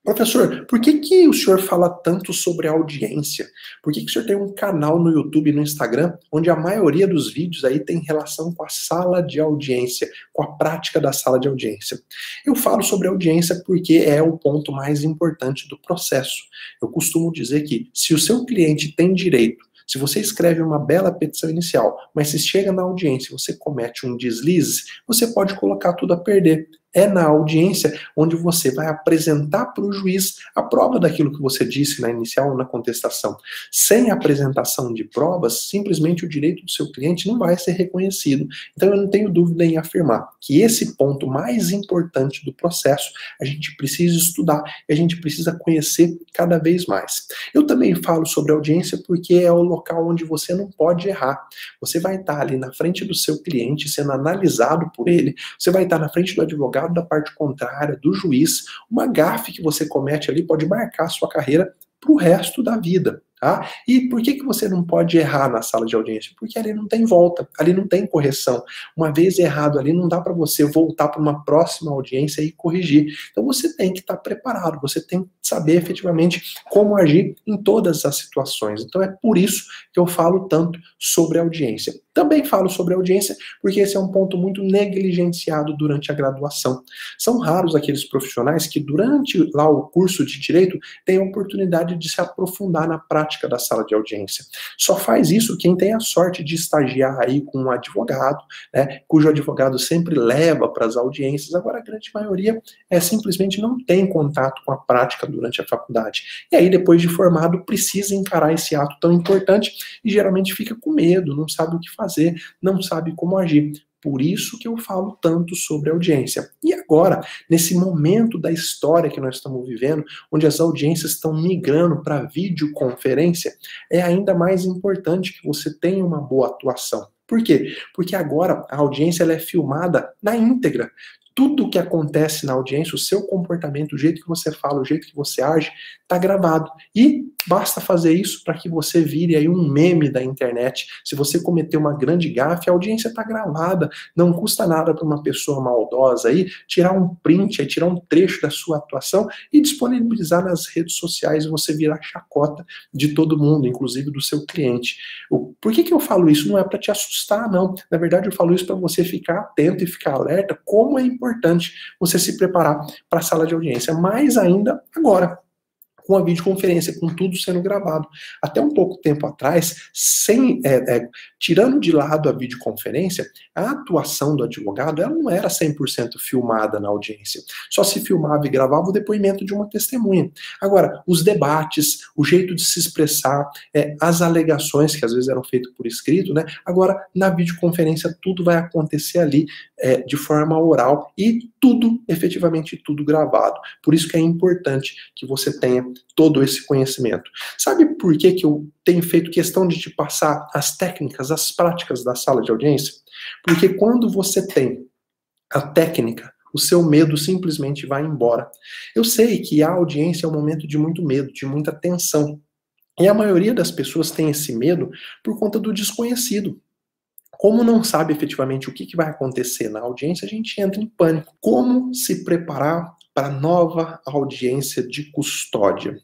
Professor, por que que o senhor fala tanto sobre audiência? Por que que o senhor tem um canal no YouTube e no Instagram, onde a maioria dos vídeos aí tem relação com a sala de audiência, com a prática da sala de audiência? Eu falo sobre audiência porque é o ponto mais importante do processo. Eu costumo dizer que se o seu cliente tem direito, se você escreve uma bela petição inicial, mas se chega na audiência e você comete um deslize, você pode colocar tudo a perder. É na audiência onde você vai apresentar para o juiz a prova daquilo que você disse na inicial ou na contestação. Sem apresentação de provas, simplesmente o direito do seu cliente não vai ser reconhecido. Então eu não tenho dúvida em afirmar que esse ponto mais importante do processo a gente precisa estudar e a gente precisa conhecer cada vez mais. Eu também falo sobre audiência porque é o local onde você não pode errar. Você vai estar ali na frente do seu cliente sendo analisado por ele, você vai estar na frente do advogado da parte contrária, do juiz. Uma gafe que você comete ali pode marcar a sua carreira para o resto da vida. Tá? E por que que você não pode errar na sala de audiência? Porque ali não tem volta, ali não tem correção. Uma vez errado ali, não dá para você voltar para uma próxima audiência e corrigir. Então você tem que estar preparado, você tem que saber efetivamente como agir em todas as situações. Então é por isso que eu falo tanto sobre audiência. Também falo sobre audiência porque esse é um ponto muito negligenciado durante a graduação. São raros aqueles profissionais que durante lá o curso de direito têm a oportunidade de se aprofundar na prática da sala de audiência. Só faz isso quem tem a sorte de estagiar aí com um advogado, né, cujo advogado sempre leva para as audiências. Agora a grande maioria simplesmente não tem contato com a prática durante a faculdade. E aí depois de formado precisa encarar esse ato tão importante e geralmente fica com medo, não sabe o que fazer, não sabe como agir. Por isso que eu falo tanto sobre audiência. E agora, nesse momento da história que nós estamos vivendo, onde as audiências estão migrando para videoconferência, é ainda mais importante que você tenha uma boa atuação. Por quê? Porque agora a audiência ela é filmada na íntegra. Tudo o que acontece na audiência, o seu comportamento, o jeito que você fala, o jeito que você age, está gravado. E basta fazer isso para que você vire aí um meme da internet. Se você cometer uma grande gafe, a audiência está gravada. Não custa nada para uma pessoa maldosa aí tirar um print, aí, tirar um trecho da sua atuação e disponibilizar nas redes sociais e você virar chacota de todo mundo, inclusive do seu cliente. Por que que eu falo isso? Não é para te assustar, não. Na verdade, eu falo isso para você ficar atento e ficar alerta como é importante você se preparar para a sala de audiência, mais ainda agora, com a videoconferência, com tudo sendo gravado. Até um pouco tempo atrás, tirando de lado a videoconferência, a atuação do advogado ela não era 100% filmada na audiência. Só se filmava e gravava o depoimento de uma testemunha. Agora, os debates, o jeito de se expressar, as alegações que às vezes eram feitas por escrito, né? Agora, na videoconferência, tudo vai acontecer ali de forma oral e tudo, efetivamente tudo gravado. Por isso que é importante que você tenha todo esse conhecimento. Sabe por que que eu tenho feito questão de te passar as técnicas, as práticas da sala de audiência? Porque quando você tem a técnica, o seu medo simplesmente vai embora. Eu sei que a audiência é um momento de muito medo, de muita tensão. E a maioria das pessoas tem esse medo por conta do desconhecido. Como não sabe efetivamente o que vai acontecer na audiência, a gente entra em pânico. Como se preparar para a nova audiência de custódia?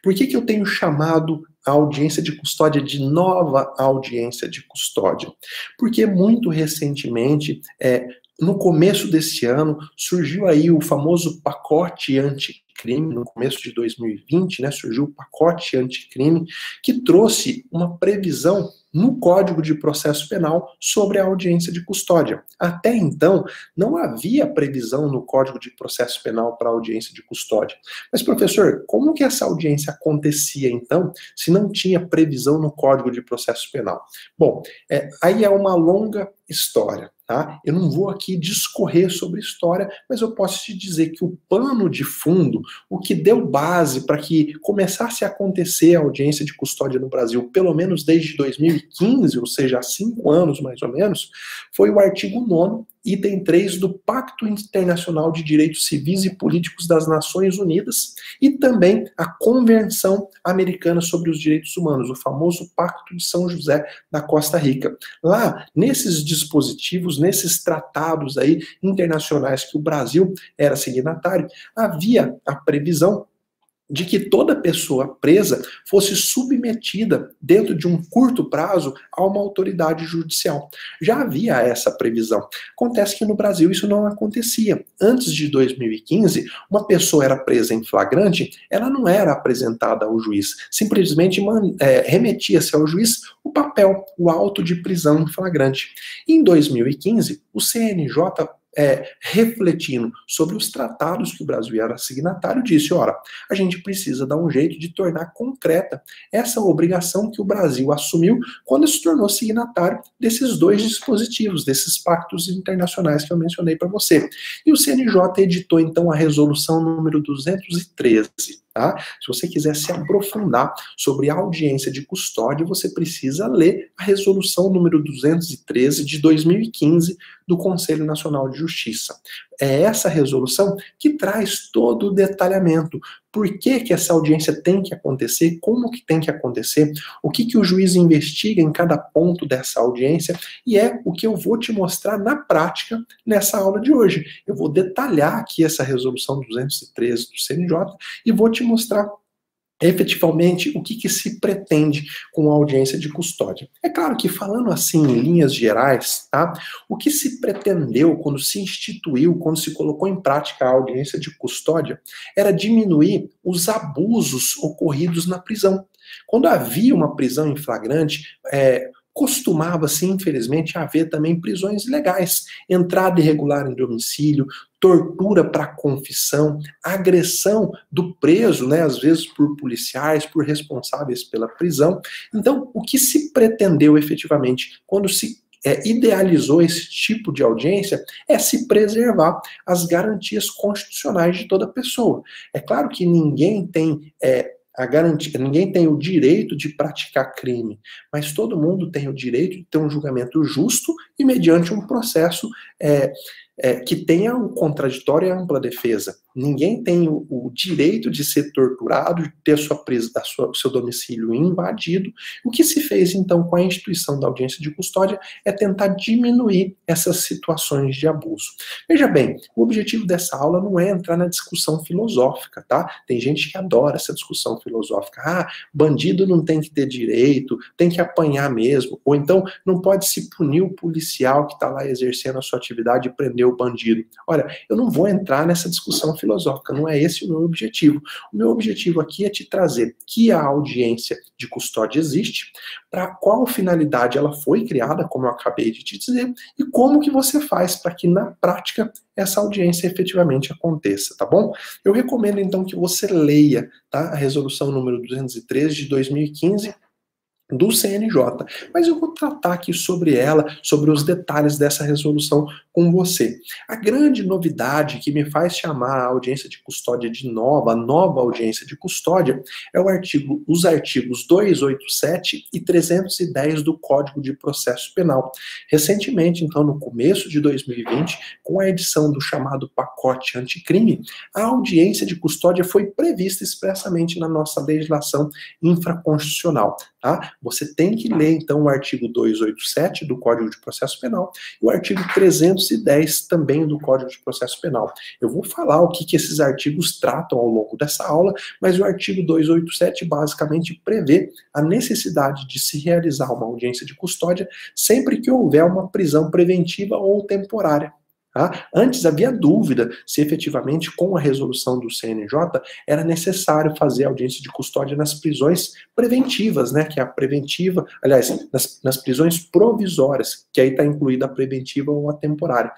Por que que eu tenho chamado a audiência de custódia de nova audiência de custódia? Porque muito recentemente, no começo desse ano, surgiu aí o famoso pacote anticrime, no começo de 2020, né, surgiu o pacote anticrime, que trouxe uma previsão no Código de Processo Penal sobre a audiência de custódia. Até então, não havia previsão no Código de Processo Penal para audiência de custódia. Mas, professor, como que essa audiência acontecia, então, se não tinha previsão no Código de Processo Penal? Bom, aí é uma longa história. Tá? Eu não vou aqui discorrer sobre história, mas eu posso te dizer que o pano de fundo, o que deu base para que começasse a acontecer a audiência de custódia no Brasil, pelo menos desde 2015, ou seja, há 5 anos mais ou menos, foi o artigo 9º, item 3 do Pacto Internacional de Direitos Civis e Políticos das Nações Unidas e também a Convenção Americana sobre os Direitos Humanos, o famoso Pacto de São José da Costa Rica. Lá, nesses dispositivos, nesses tratados aí internacionais que o Brasil era signatário, havia a previsão de que toda pessoa presa fosse submetida, dentro de um curto prazo, a uma autoridade judicial. Já havia essa previsão. Acontece que no Brasil isso não acontecia. Antes de 2015, uma pessoa era presa em flagrante, ela não era apresentada ao juiz, simplesmente remetia-se ao juiz o papel, o auto de prisão em flagrante. Em 2015, o CNJ, refletindo sobre os tratados que o Brasil era signatário, disse, ora, a gente precisa dar um jeito de tornar concreta essa obrigação que o Brasil assumiu quando se tornou signatário desses dois dispositivos, desses pactos internacionais que eu mencionei para você. E o CNJ editou, então, a resolução número 213. Tá? Se você quiser se aprofundar sobre a audiência de custódia, você precisa ler a resolução número 213 de 2015 do Conselho Nacional de Justiça. É essa resolução que traz todo o detalhamento. Por que que essa audiência tem que acontecer, como que tem que acontecer, o que que o juiz investiga em cada ponto dessa audiência, e é o que eu vou te mostrar na prática nessa aula de hoje. Eu vou detalhar aqui essa resolução 213 do CNJ e vou te mostrar efetivamente o que que se pretende com a audiência de custódia. É claro que, falando assim em linhas gerais, tá? O que se pretendeu quando se instituiu, quando se colocou em prática a audiência de custódia, era diminuir os abusos ocorridos na prisão. Quando havia uma prisão em flagrante, costumava-se, infelizmente, haver também prisões ilegais, entrada irregular em domicílio, tortura para confissão, agressão do preso, né, às vezes por policiais, por responsáveis pela prisão. Então, o que se pretendeu efetivamente quando se idealizou esse tipo de audiência é se preservar as garantias constitucionais de toda pessoa. É claro que ninguém tem ninguém tem o direito de praticar crime, mas todo mundo tem o direito de ter um julgamento justo e mediante um processo que tenha o contraditório e a ampla defesa. Ninguém tem o direito de ser torturado, de ter seu domicílio invadido. O que se fez, então, com a instituição da audiência de custódia é tentar diminuir essas situações de abuso. Veja bem, o objetivo dessa aula não é entrar na discussão filosófica, tá? Tem gente que adora essa discussão filosófica. Ah, bandido não tem que ter direito, tem que apanhar mesmo, ou então não pode se punir o policial que está lá exercendo a sua atividade e prender o bandido. Olha, eu não vou entrar nessa discussão filosófica, não é esse o meu objetivo. O meu objetivo aqui é te trazer que a audiência de custódia existe, para qual finalidade ela foi criada, como eu acabei de te dizer, e como que você faz para que na prática essa audiência efetivamente aconteça, tá bom? Eu recomendo então que você leia, tá, a resolução número 213 de 2015, do CNJ, mas eu vou tratar aqui sobre ela, sobre os detalhes dessa resolução com você. A grande novidade que me faz chamar a audiência de custódia de nova, a nova audiência de custódia, é os artigos 287 e 310 do Código de Processo Penal. Recentemente, então, no começo de 2020, com a edição do chamado pacote anticrime, a audiência de custódia foi prevista expressamente na nossa legislação infraconstitucional, tá? Você tem que ler, então, o artigo 287 do Código de Processo Penal e o artigo 310 também do Código de Processo Penal. Eu vou falar o que esses artigos tratam ao longo dessa aula, mas o artigo 287 basicamente prevê a necessidade de se realizar uma audiência de custódia sempre que houver uma prisão preventiva ou temporária. Tá? Antes havia dúvida se efetivamente com a resolução do CNJ era necessário fazer audiência de custódia nas prisões preventivas, né, que é a preventiva, aliás, nas prisões provisórias, que aí está incluída a preventiva ou a temporária.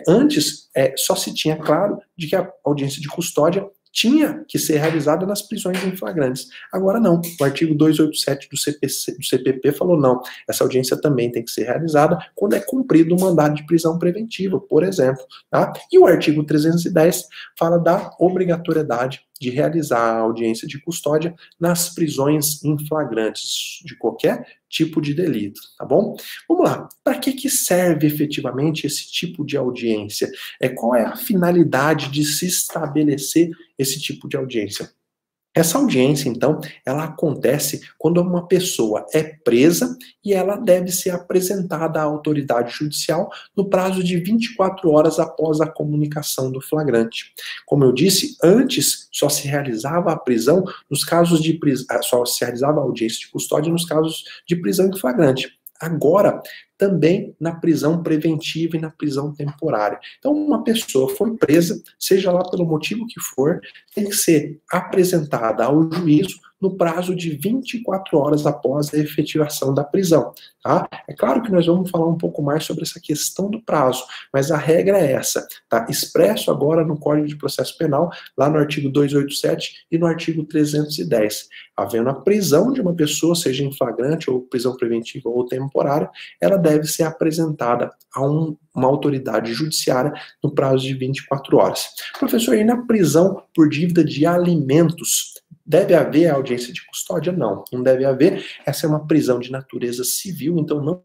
Antes, só se tinha claro de que a audiência de custódia tinha que ser realizada nas prisões em flagrantes. Agora não. O artigo 287 do CPP falou não. Essa audiência também tem que ser realizada quando é cumprido um mandado de prisão preventiva, por exemplo. Tá? E o artigo 310 fala da obrigatoriedade de realizar a audiência de custódia nas prisões em flagrantes de qualquer tipo de delito, tá bom? Vamos lá. Para que serve efetivamente esse tipo de audiência? Qual é a finalidade de se estabelecer esse tipo de audiência? Essa audiência, então, ela acontece quando uma pessoa é presa e ela deve ser apresentada à autoridade judicial no prazo de 24 horas após a comunicação do flagrante. Como eu disse, antes só se realizava a prisão nos casos de só se realizava a audiência de custódia nos casos de prisão em flagrante. Agora, também na prisão preventiva e na prisão temporária. Então, uma pessoa foi presa, seja lá pelo motivo que for, tem que ser apresentada ao juízo no prazo de 24 horas após a efetivação da prisão, tá? É claro que nós vamos falar um pouco mais sobre essa questão do prazo, mas a regra é essa, tá? Expresso agora no Código de Processo Penal, lá no artigo 287 e no artigo 310. Havendo a prisão de uma pessoa, seja em flagrante ou prisão preventiva ou temporária, ela deve ser apresentada a uma autoridade judiciária no prazo de 24 horas. Professor, e na prisão por dívida de alimentos, deve haver audiência de custódia? Não, não deve haver. Essa é uma prisão de natureza civil, então não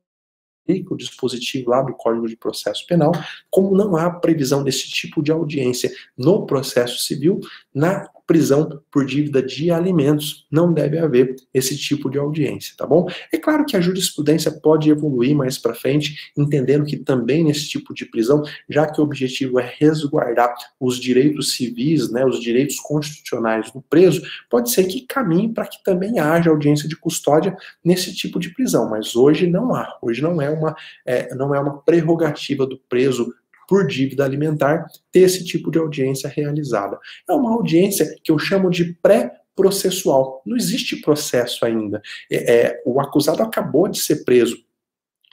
aplica o dispositivo lá do Código de Processo Penal, como não há previsão desse tipo de audiência no processo civil, na prisão por dívida de alimentos, não deve haver esse tipo de audiência, tá bom? É claro que a jurisprudência pode evoluir mais para frente, entendendo que também nesse tipo de prisão, já que o objetivo é resguardar os direitos civis, né, os direitos constitucionais do preso, pode ser que caminhe para que também haja audiência de custódia nesse tipo de prisão, mas hoje não há. Hoje não é uma prerrogativa do preso por dívida alimentar ter esse tipo de audiência realizada. É uma audiência que eu chamo de pré-processual. Não existe processo ainda. O acusado acabou de ser preso.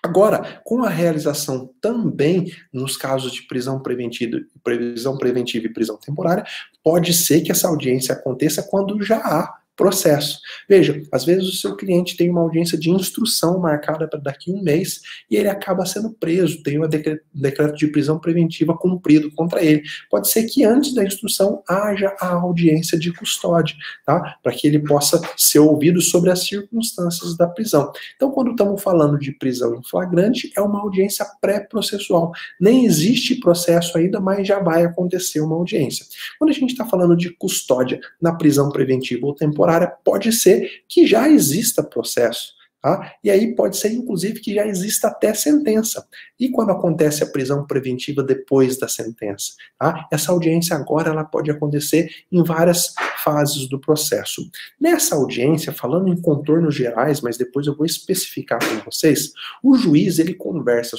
Agora, com a realização também nos casos de prisão preventiva e prisão temporária, pode ser que essa audiência aconteça quando já há processo. Veja, às vezes o seu cliente tem uma audiência de instrução marcada para daqui a um mês e ele acaba sendo preso, tem um decreto de prisão preventiva cumprido contra ele. Pode ser que antes da instrução haja a audiência de custódia, tá? Para que ele possa ser ouvido sobre as circunstâncias da prisão. Então, quando estamos falando de prisão em flagrante, é uma audiência pré-processual. Nem existe processo ainda, mas já vai acontecer uma audiência. Quando a gente está falando de custódia na prisão preventiva ou temporária, pode ser que já exista processo, tá? E aí pode ser, inclusive, que já exista até sentença. E quando acontece a prisão preventiva depois da sentença? Tá? Essa audiência agora ela pode acontecer em várias fases do processo. Nessa audiência, falando em contornos gerais, mas depois eu vou especificar com vocês, o juiz ele conversa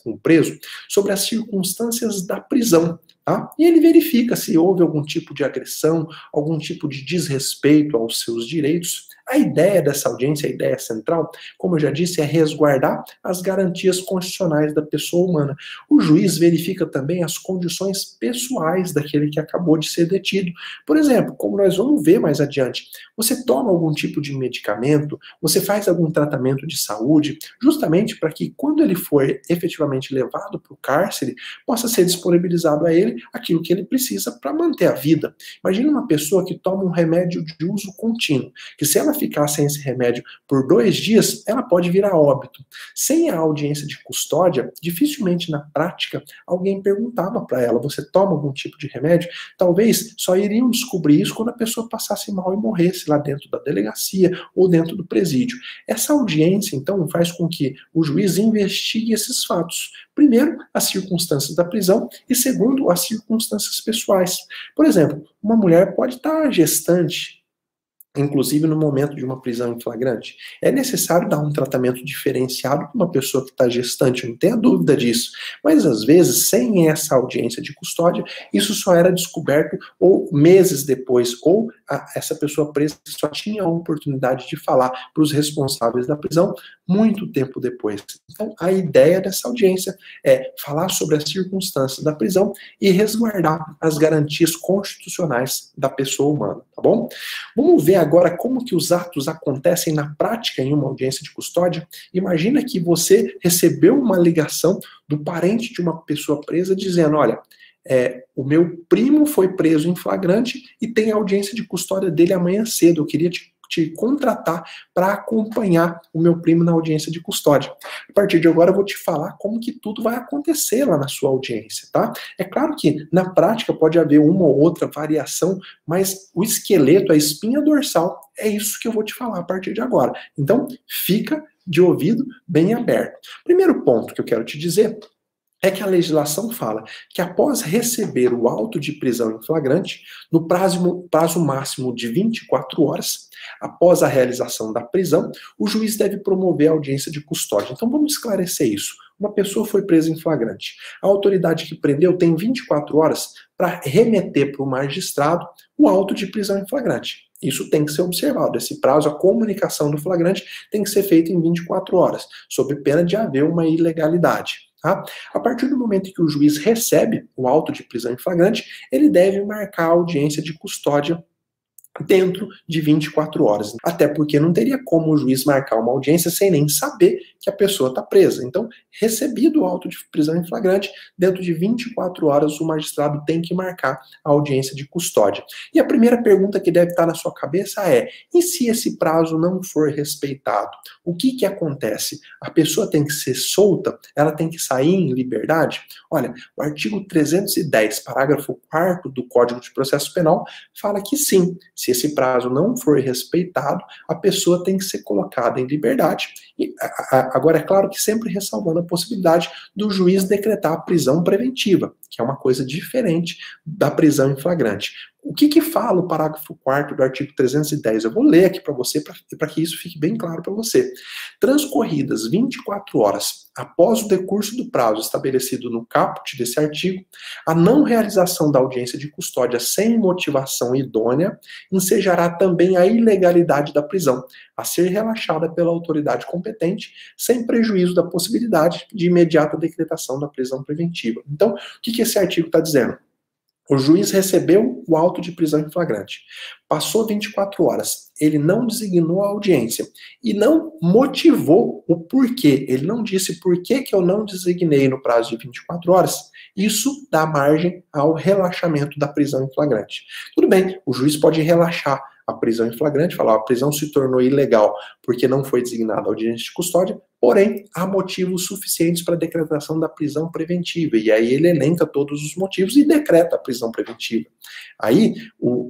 com o preso sobre as circunstâncias da prisão. Tá? E ele verifica se houve algum tipo de agressão, algum tipo de desrespeito aos seus direitos. A ideia dessa audiência, a ideia central, como eu já disse, é resguardar as garantias constitucionais da pessoa humana. O juiz verifica também as condições pessoais daquele que acabou de ser detido. Por exemplo, como nós vamos ver mais adiante, você toma algum tipo de medicamento, você faz algum tratamento de saúde, justamente para que quando ele for efetivamente levado para o cárcere, possa ser disponibilizado a ele aquilo que ele precisa para manter a vida. Imagina uma pessoa que toma um remédio de uso contínuo, que se ela ficar sem esse remédio por 2 dias, ela pode vir a óbito. Sem a audiência de custódia, dificilmente na prática alguém perguntava para ela, você toma algum tipo de remédio? Talvez só iriam descobrir isso quando a pessoa passasse mal e morresse lá dentro da delegacia ou dentro do presídio. Essa audiência, então, faz com que o juiz investigue esses fatos. Primeiro, as circunstâncias da prisão e segundo, as circunstâncias pessoais. Por exemplo, uma mulher pode estar gestante, inclusive no momento de uma prisão em flagrante. É necessário dar um tratamento diferenciado para uma pessoa que está gestante, não tenha dúvida disso. Mas, às vezes, sem essa audiência de custódia, isso só era descoberto ou meses depois, ou essa pessoa presa só tinha a oportunidade de falar para os responsáveis da prisão muito tempo depois. Então, a ideia dessa audiência é falar sobre as circunstâncias da prisão e resguardar as garantias constitucionais da pessoa humana, tá bom? Vamos ver agora como que os atos acontecem na prática em uma audiência de custódia. Imagina que você recebeu uma ligação do parente de uma pessoa presa dizendo, olha, o meu primo foi preso em flagrante e tem audiência de custódia dele amanhã cedo, eu queria te te contratar para acompanhar o meu primo na audiência de custódia. A partir de agora eu vou te falar como que tudo vai acontecer lá na sua audiência, tá? É claro que na prática pode haver uma ou outra variação, mas o esqueleto, a espinha dorsal, é isso que eu vou te falar a partir de agora. Então, fica de ouvido bem aberto. Primeiro ponto que eu quero te dizer é que a legislação fala que após receber o auto de prisão em flagrante, no prazo máximo de 24 horas, após a realização da prisão, o juiz deve promover a audiência de custódia. Então vamos esclarecer isso. Uma pessoa foi presa em flagrante. A autoridade que prendeu tem 24 horas para remeter para o magistrado o auto de prisão em flagrante. Isso tem que ser observado. Esse prazo, a comunicação do flagrante tem que ser feita em 24 horas, sob pena de haver uma ilegalidade. Tá? A partir do momento em que o juiz recebe o auto de prisão em flagrante, ele deve marcar a audiência de custódia dentro de 24 horas. Até porque não teria como o juiz marcar uma audiência sem nem saber que a pessoa está presa. Então, recebido o auto de prisão em flagrante, dentro de 24 horas o magistrado tem que marcar a audiência de custódia. E a primeira pergunta que deve estar na sua cabeça é: e se esse prazo não for respeitado? O que acontece? A pessoa tem que ser solta? Ela tem que sair em liberdade? Olha, o artigo 310, parágrafo 4º do Código de Processo Penal fala que sim, se esse prazo não for respeitado, a pessoa tem que ser colocada em liberdade. E, agora, é claro que sempre ressalvando a possibilidade do juiz decretar a prisão preventiva, que é uma coisa diferente da prisão em flagrante. O que fala o parágrafo 4º do artigo 310? Eu vou ler aqui para você, para que isso fique bem claro para você. Transcorridas 24 horas após o decurso do prazo estabelecido no caput desse artigo, a não realização da audiência de custódia sem motivação idônea ensejará também a ilegalidade da prisão, a ser relaxada pela autoridade competente, sem prejuízo da possibilidade de imediata decretação da prisão preventiva. Então, o que esse artigo está dizendo? O juiz recebeu o auto de prisão em flagrante. Passou 24 horas. Ele não designou a audiência. E não motivou o porquê. Ele não disse por que eu não designei no prazo de 24 horas. Isso dá margem ao relaxamento da prisão em flagrante. Tudo bem, o juiz pode relaxar a prisão em flagrante, falar a prisão se tornou ilegal porque não foi designada a audiência de custódia, porém, há motivos suficientes para a decretação da prisão preventiva. E aí ele elenca todos os motivos e decreta a prisão preventiva. Aí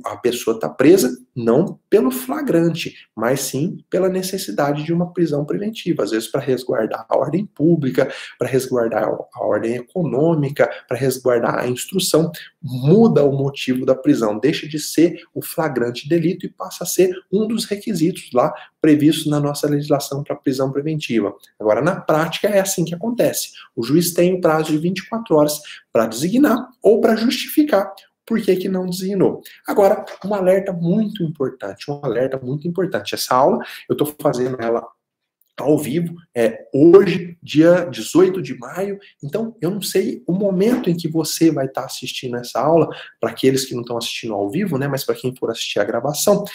a pessoa está presa não pelo flagrante, mas sim pela necessidade de uma prisão preventiva. Às vezes para resguardar a ordem pública, para resguardar a ordem econômica, para resguardar a instrução. Muda o motivo da prisão, deixa de ser o flagrante delito e passa a ser um dos requisitos lá previstos na nossa legislação para prisão preventiva. Agora, na prática, é assim que acontece. O juiz tem o prazo de 24 horas para designar ou para justificar por que não designou. Agora, um alerta muito importante, Essa aula, eu estou fazendo ela ao vivo, hoje, dia 18 de maio, então eu não sei o momento em que você vai estar assistindo essa aula, para aqueles que não estão assistindo ao vivo, né, mas para quem for assistir a gravação,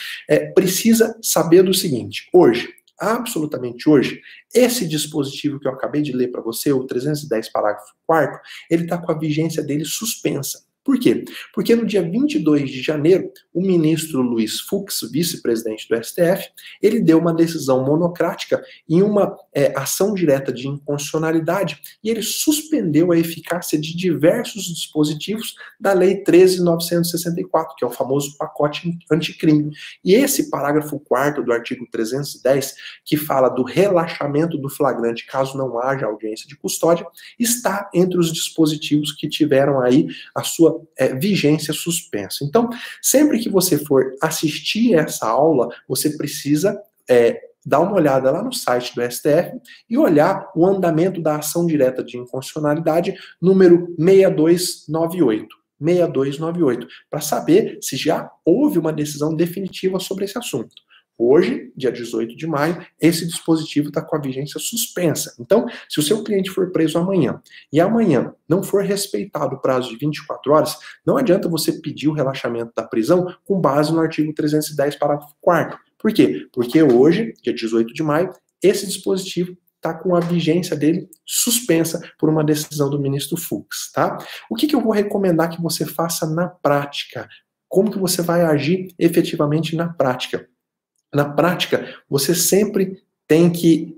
precisa saber do seguinte: hoje, absolutamente hoje, esse dispositivo que eu acabei de ler para você, o 310 parágrafo 4º, ele está com a vigência dele suspensa. Por quê? Porque no dia 22 de janeiro, o ministro Luiz Fux, vice-presidente do STF, ele deu uma decisão monocrática em uma ação direta de inconstitucionalidade e ele suspendeu a eficácia de diversos dispositivos da Lei 13.964, que é o famoso pacote anticrime. E esse parágrafo 4º do artigo 310, que fala do relaxamento do flagrante caso não haja audiência de custódia, está entre os dispositivos que tiveram aí a sua vigência suspensa. Então, sempre que você for assistir essa aula, você precisa dar uma olhada lá no site do STF e olhar o andamento da ação direta de inconstitucionalidade número 6298, para saber se já houve uma decisão definitiva sobre esse assunto. Hoje, dia 18 de maio, esse dispositivo está com a vigência suspensa. Então, se o seu cliente for preso amanhã e amanhã não for respeitado o prazo de 24 horas, não adianta você pedir o relaxamento da prisão com base no artigo 310, parágrafo 4º. Por quê? Porque hoje, dia 18 de maio, esse dispositivo está com a vigência dele suspensa por uma decisão do ministro Fux, tá? O que eu vou recomendar que você faça na prática? Como que você vai agir efetivamente na prática? Na prática, você sempre tem que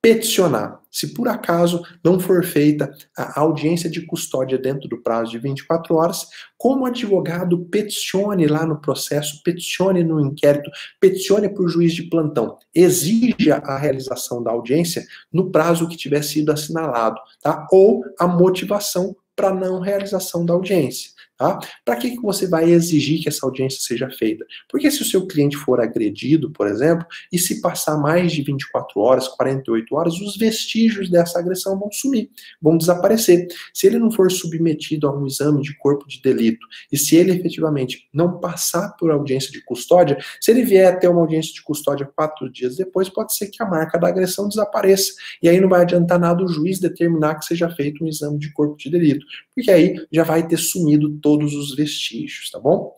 peticionar. Se por acaso não for feita a audiência de custódia dentro do prazo de 24 horas, como advogado, peticione lá no processo, peticione no inquérito, peticione para o juiz de plantão. Exija a realização da audiência no prazo que tiver sido assinalado, tá? Ou a motivação para não realização da audiência. Tá? Para que você vai exigir que essa audiência seja feita? Porque se o seu cliente for agredido, por exemplo, e se passar mais de 24 horas, 48 horas, os vestígios dessa agressão vão sumir, vão desaparecer. Se ele não for submetido a um exame de corpo de delito, e se ele efetivamente não passar por audiência de custódia, se ele vier até uma audiência de custódia 4 dias depois, pode ser que a marca da agressão desapareça. E aí não vai adiantar nada o juiz determinar que seja feito um exame de corpo de delito, porque aí já vai ter sumido todos os vestígios, tá bom?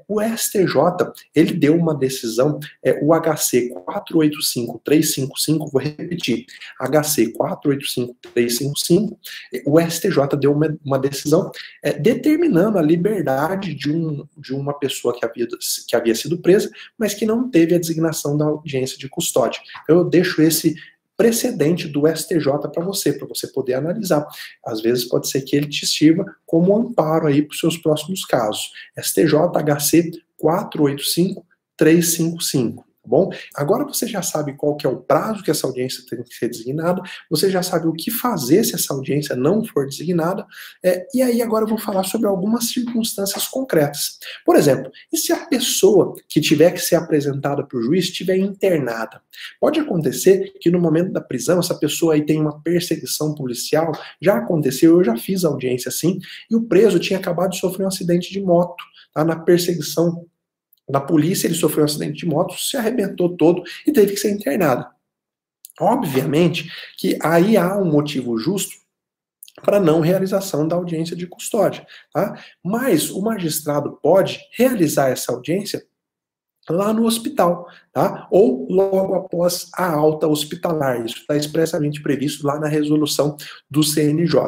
O STJ, ele deu uma decisão, o HC 485355, vou repetir, HC 485355, o STJ deu uma decisão determinando a liberdade de uma pessoa que havia sido presa, mas que não teve a designação da audiência de custódia. Eu deixo esse precedente do STJ para você poder analisar. Às vezes pode ser que ele te sirva como amparo aí para os seus próximos casos. STJ HC 485355. Bom, agora você já sabe qual que é o prazo que essa audiência tem que ser designada, você já sabe o que fazer se essa audiência não for designada, e aí agora eu vou falar sobre algumas circunstâncias concretas. Por exemplo, e se a pessoa que tiver que ser apresentada para o juiz estiver internada? Pode acontecer que no momento da prisão essa pessoa aí tem uma perseguição policial, já aconteceu, eu já fiz audiência assim, e o preso tinha acabado de sofrer um acidente de moto, tá, na perseguição da polícia, ele sofreu um acidente de moto, se arrebentou todo e teve que ser internado. Obviamente que aí há um motivo justo para não realização da audiência de custódia, tá? Mas o magistrado pode realizar essa audiência lá no hospital, tá? Ou logo após a alta hospitalar. Isso está expressamente previsto lá na resolução do CNJ.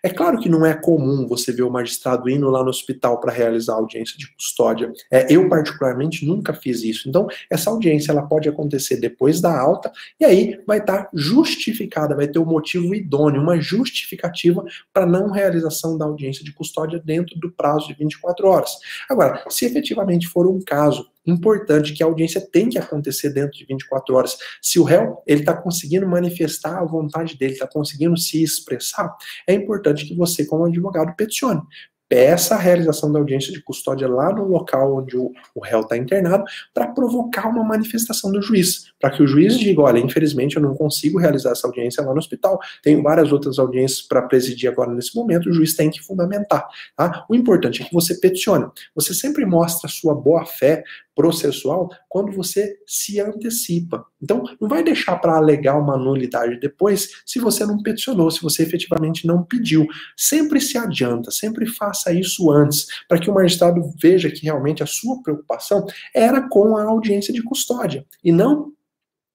É claro que não é comum você ver o magistrado indo lá no hospital para realizar a audiência de custódia. Eu, particularmente, nunca fiz isso. Então, essa audiência ela pode acontecer depois da alta e aí vai estar justificada, vai ter um motivo idôneo, uma justificativa para não realização da audiência de custódia dentro do prazo de 24 horas. Agora, se efetivamente for um caso importante que a audiência tem que acontecer dentro de 24 horas. Se o réu ele está conseguindo manifestar a vontade dele, está conseguindo se expressar, é importante que você, como advogado, peticione. Peça a realização da audiência de custódia lá no local onde o réu está internado para provocar uma manifestação do juiz, para que o juiz diga, olha, infelizmente eu não consigo realizar essa audiência lá no hospital, tenho várias outras audiências para presidir agora nesse momento, o juiz tem que fundamentar. Tá? O importante é que você peticione. Você sempre mostra a sua boa-fé processual quando você se antecipa. Então, não vai deixar para alegar uma nulidade depois se você não peticionou, se você efetivamente não pediu. Sempre se adianta, sempre faça isso antes, para que o magistrado veja que realmente a sua preocupação era com a audiência de custódia, e não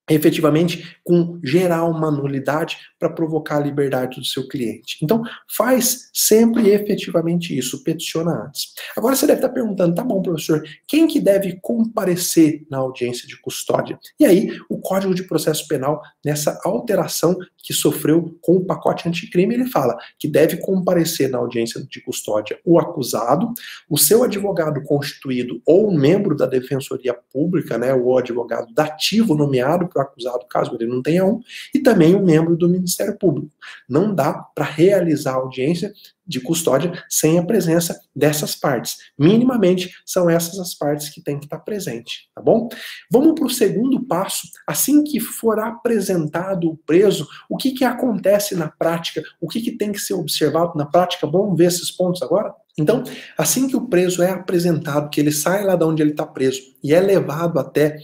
efetivamente com gerar uma nulidade para provocar a liberdade do seu cliente. Então, faz sempre efetivamente isso, peticiona antes. Agora você deve estar perguntando, tá bom, professor, quem que deve comparecer na audiência de custódia? E aí, o Código de Processo Penal, nessa alteração que sofreu com o pacote anticrime, ele fala que deve comparecer na audiência de custódia o acusado, o seu advogado constituído ou um membro da Defensoria Pública, né, o advogado dativo nomeado para o acusado, caso ele não tenha um, e também um membro do Ministério Público. Não dá para realizar a audiência de custódia sem a presença dessas partes. Minimamente, são essas as partes que têm que estar presentes, tá bom? Vamos para o segundo passo. Assim que for apresentado o preso, o que acontece na prática? O que tem que ser observado na prática? Vamos ver esses pontos agora? Então, assim que o preso é apresentado, que ele sai lá de onde ele está preso e é levado até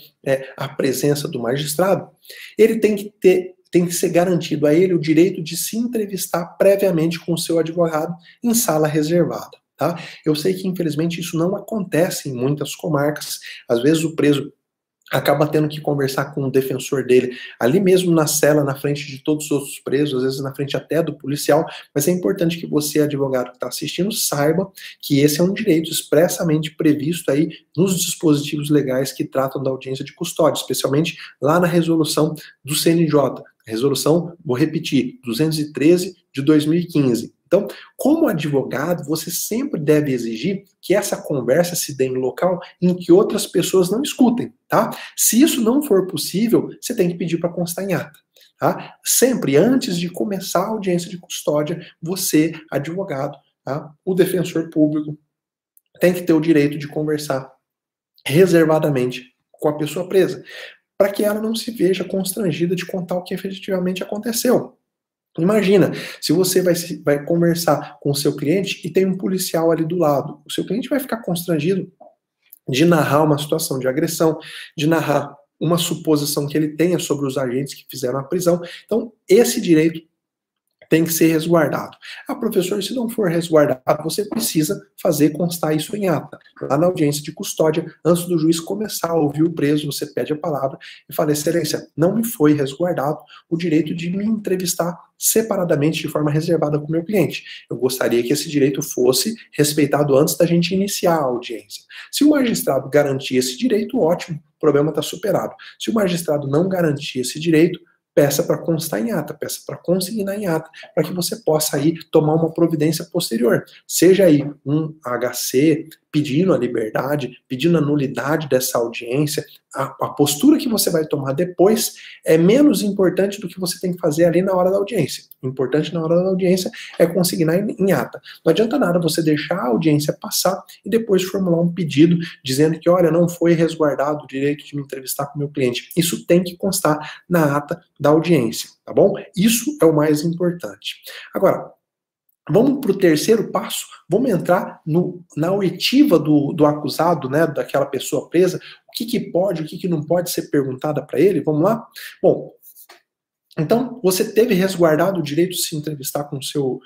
a presença do magistrado, ele tem que ser garantido a ele o direito de se entrevistar previamente com o seu advogado em sala reservada. Tá? Eu sei que, infelizmente, isso não acontece em muitas comarcas. Às vezes o preso acaba tendo que conversar com o defensor dele, ali mesmo na cela, na frente de todos os outros presos, às vezes na frente até do policial, mas é importante que você, advogado que está assistindo, saiba que esse é um direito expressamente previsto aí nos dispositivos legais que tratam da audiência de custódia, especialmente lá na resolução do CNJ, resolução, vou repetir, 213 de 2015. Então, como advogado, você sempre deve exigir que essa conversa se dê em local em que outras pessoas não escutem, tá? Se isso não for possível, você tem que pedir para constar em ata, tá? Sempre antes de começar a audiência de custódia, você, advogado, tá? O defensor público, tem que ter o direito de conversar reservadamente com a pessoa presa, para que ela não se veja constrangida de contar o que efetivamente aconteceu. Imagina, se você vai conversar com o seu cliente e tem um policial ali do lado, o seu cliente vai ficar constrangido de narrar uma situação de agressão, de narrar uma suposição que ele tenha sobre os agentes que fizeram a prisão. Então, esse direito tem que ser resguardado. Ah, professor, se não for resguardado, você precisa fazer constar isso em ata. Lá na audiência de custódia, antes do juiz começar a ouvir o preso, você pede a palavra e fala, excelência, não me foi resguardado o direito de me entrevistar separadamente, de forma reservada com o meu cliente. Eu gostaria que esse direito fosse respeitado antes da gente iniciar a audiência. Se o magistrado garantir esse direito, ótimo, o problema está superado. Se o magistrado não garantir esse direito, peça para constar em ata, peça para consignar em ata, para que você possa aí tomar uma providência posterior. Seja aí um HC pedindo a liberdade, pedindo a nulidade dessa audiência, a postura que você vai tomar depois é menos importante do que você tem que fazer ali na hora da audiência. O importante na hora da audiência é consignar em ata. Não adianta nada você deixar a audiência passar e depois formular um pedido dizendo que, olha, não foi resguardado o direito de me entrevistar com o meu cliente. Isso tem que constar na ata da audiência, tá bom? Isso é o mais importante. Agora, vamos para o terceiro passo, vamos entrar na oitiva do acusado, né, daquela pessoa presa, o que pode, o que não pode ser perguntada para ele, vamos lá? Bom, então, você teve resguardado o direito de se entrevistar com o seu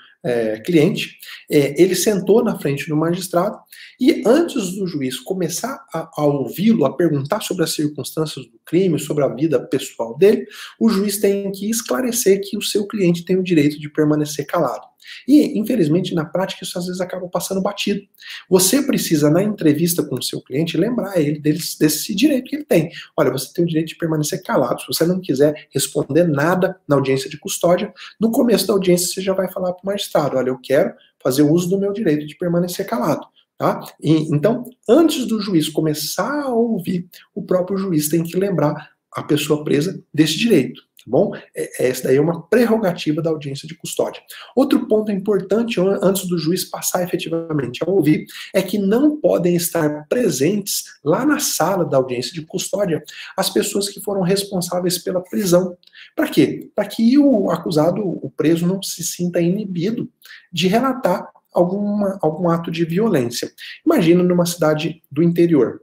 cliente, ele sentou na frente do magistrado e antes do juiz começar a ouvi-lo, a perguntar sobre as circunstâncias do crime, sobre a vida pessoal dele, o juiz tem que esclarecer que o seu cliente tem o direito de permanecer calado. E, infelizmente, na prática, isso às vezes acaba passando batido. Você precisa, na entrevista com o seu cliente, lembrar ele desse direito que ele tem. Olha, você tem o direito de permanecer calado. Se você não quiser responder nada na audiência de custódia, no começo da audiência você já vai falar para o magistrado, olha, eu quero fazer uso do meu direito de permanecer calado. Tá? Então, antes do juiz começar a ouvir, o próprio juiz tem que lembrar a pessoa presa desse direito. Tá bom? Essa daí é uma prerrogativa da audiência de custódia. Outro ponto importante, antes do juiz passar efetivamente a ouvir, é que não podem estar presentes lá na sala da audiência de custódia as pessoas que foram responsáveis pela prisão. Para quê? Para que o acusado, o preso, não se sinta inibido de relatar algum ato de violência. Imagina numa cidade do interior.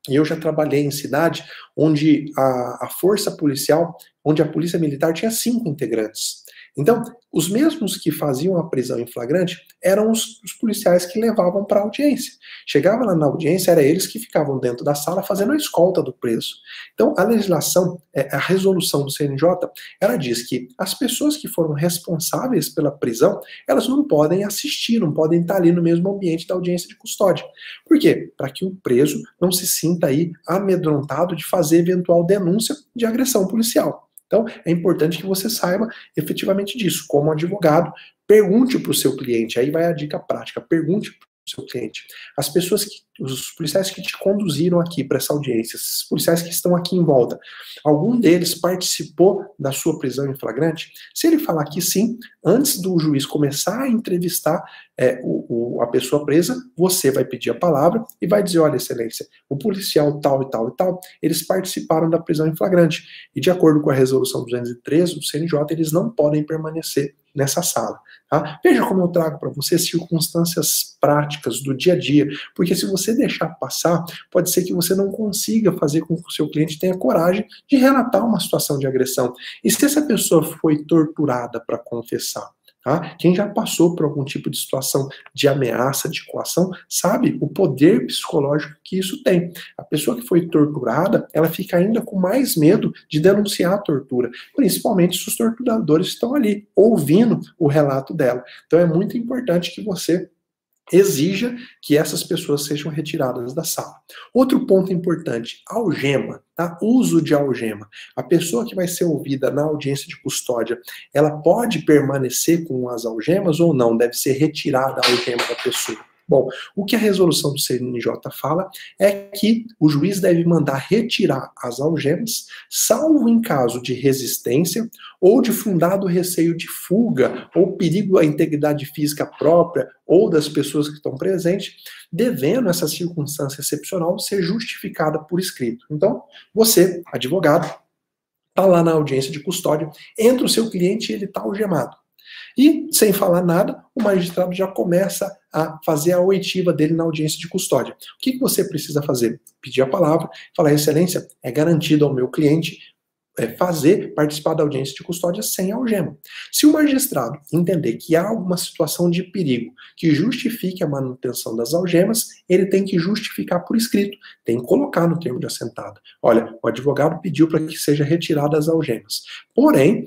Eu já trabalhei em cidade onde a força policial, onde a polícia militar tinha 5 integrantes. Então, os mesmos que faziam a prisão em flagrante eram os policiais que levavam para a audiência. Chegava lá na audiência, era eles que ficavam dentro da sala fazendo a escolta do preso. Então, a legislação, a resolução do CNJ, ela diz que as pessoas que foram responsáveis pela prisão, elas não podem assistir, não podem estar ali no mesmo ambiente da audiência de custódia. Por quê? Para que o preso não se sinta aí amedrontado de fazer eventual denúncia de agressão policial. Então, é importante que você saiba efetivamente disso. Como advogado, pergunte para o seu cliente, aí vai a dica prática, pergunte para o seu cliente. Os policiais que te conduziram aqui para essa audiência, esses policiais que estão aqui em volta, algum deles participou da sua prisão em flagrante? Se ele falar que sim, antes do juiz começar a entrevistar a pessoa presa, você vai pedir a palavra e vai dizer, olha, excelência, o policial tal e tal e tal, eles participaram da prisão em flagrante. E de acordo com a resolução 213 do CNJ, eles não podem permanecer nessa sala. Tá? Veja como eu trago para você circunstâncias práticas do dia a dia, porque se você deixar passar, pode ser que você não consiga fazer com que o seu cliente tenha coragem de relatar uma situação de agressão. E se essa pessoa foi torturada para confessar? Tá? Quem já passou por algum tipo de situação de ameaça, de coação, sabe o poder psicológico que isso tem. A pessoa que foi torturada, ela fica ainda com mais medo de denunciar a tortura, principalmente se os torturadores estão ali, ouvindo o relato dela. Então é muito importante que você exija que essas pessoas sejam retiradas da sala. Outro ponto importante, algema, tá? Uso de algema. A pessoa que vai ser ouvida na audiência de custódia, ela pode permanecer com as algemas ou não? Deve ser retirada a algema da pessoa. Bom, o que a resolução do CNJ fala é que o juiz deve mandar retirar as algemas, salvo em caso de resistência ou de fundado receio de fuga ou perigo à integridade física própria ou das pessoas que estão presentes, devendo essa circunstância excepcional ser justificada por escrito. Então, você, advogado, está lá na audiência de custódia, entra o seu cliente e ele está algemado. E, sem falar nada, o magistrado já começa a fazer a oitiva dele na audiência de custódia. O que você precisa fazer? Pedir a palavra, falar, excelência, é garantido ao meu cliente participar da audiência de custódia sem algema. Se o magistrado entender que há alguma situação de perigo que justifique a manutenção das algemas, ele tem que justificar por escrito, tem que colocar no termo de assentado. Olha, o advogado pediu para que seja retirada as algemas. Porém,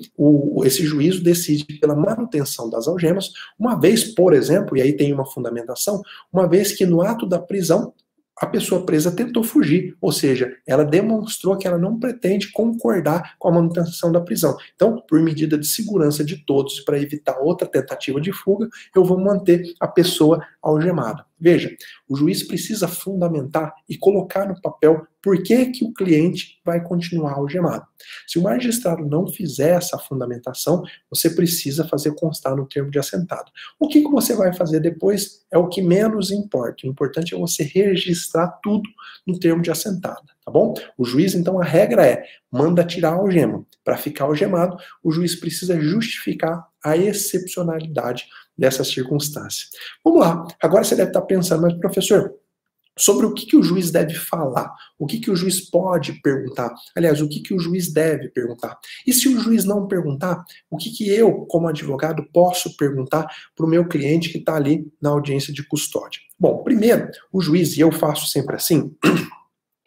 esse juízo decide pela manutenção das algemas, uma vez, por exemplo, e aí tem uma fundamentação, uma vez que no ato da prisão, a pessoa presa tentou fugir, ou seja, ela demonstrou que ela não pretende concordar com a manutenção da prisão. Então, por medida de segurança de todos, para evitar outra tentativa de fuga, eu vou manter a pessoa algemada. Veja, o juiz precisa fundamentar e colocar no papel por que o cliente vai continuar algemado. Se o magistrado não fizer essa fundamentação, você precisa fazer constar no termo de assentado. O que você vai fazer depois é o que menos importa. O importante é você registrar tudo no termo de assentado, tá bom? O juiz, então, a regra é, manda tirar a algema. Para ficar algemado, o juiz precisa justificar a excepcionalidade dessa circunstância. Vamos lá, agora você deve estar pensando, mas professor, sobre o que o juiz deve falar, o que o juiz pode perguntar, aliás, o que o juiz deve perguntar. E se o juiz não perguntar, o que eu, como advogado, posso perguntar para o meu cliente que está ali na audiência de custódia? Bom, primeiro, o juiz, e eu faço sempre assim,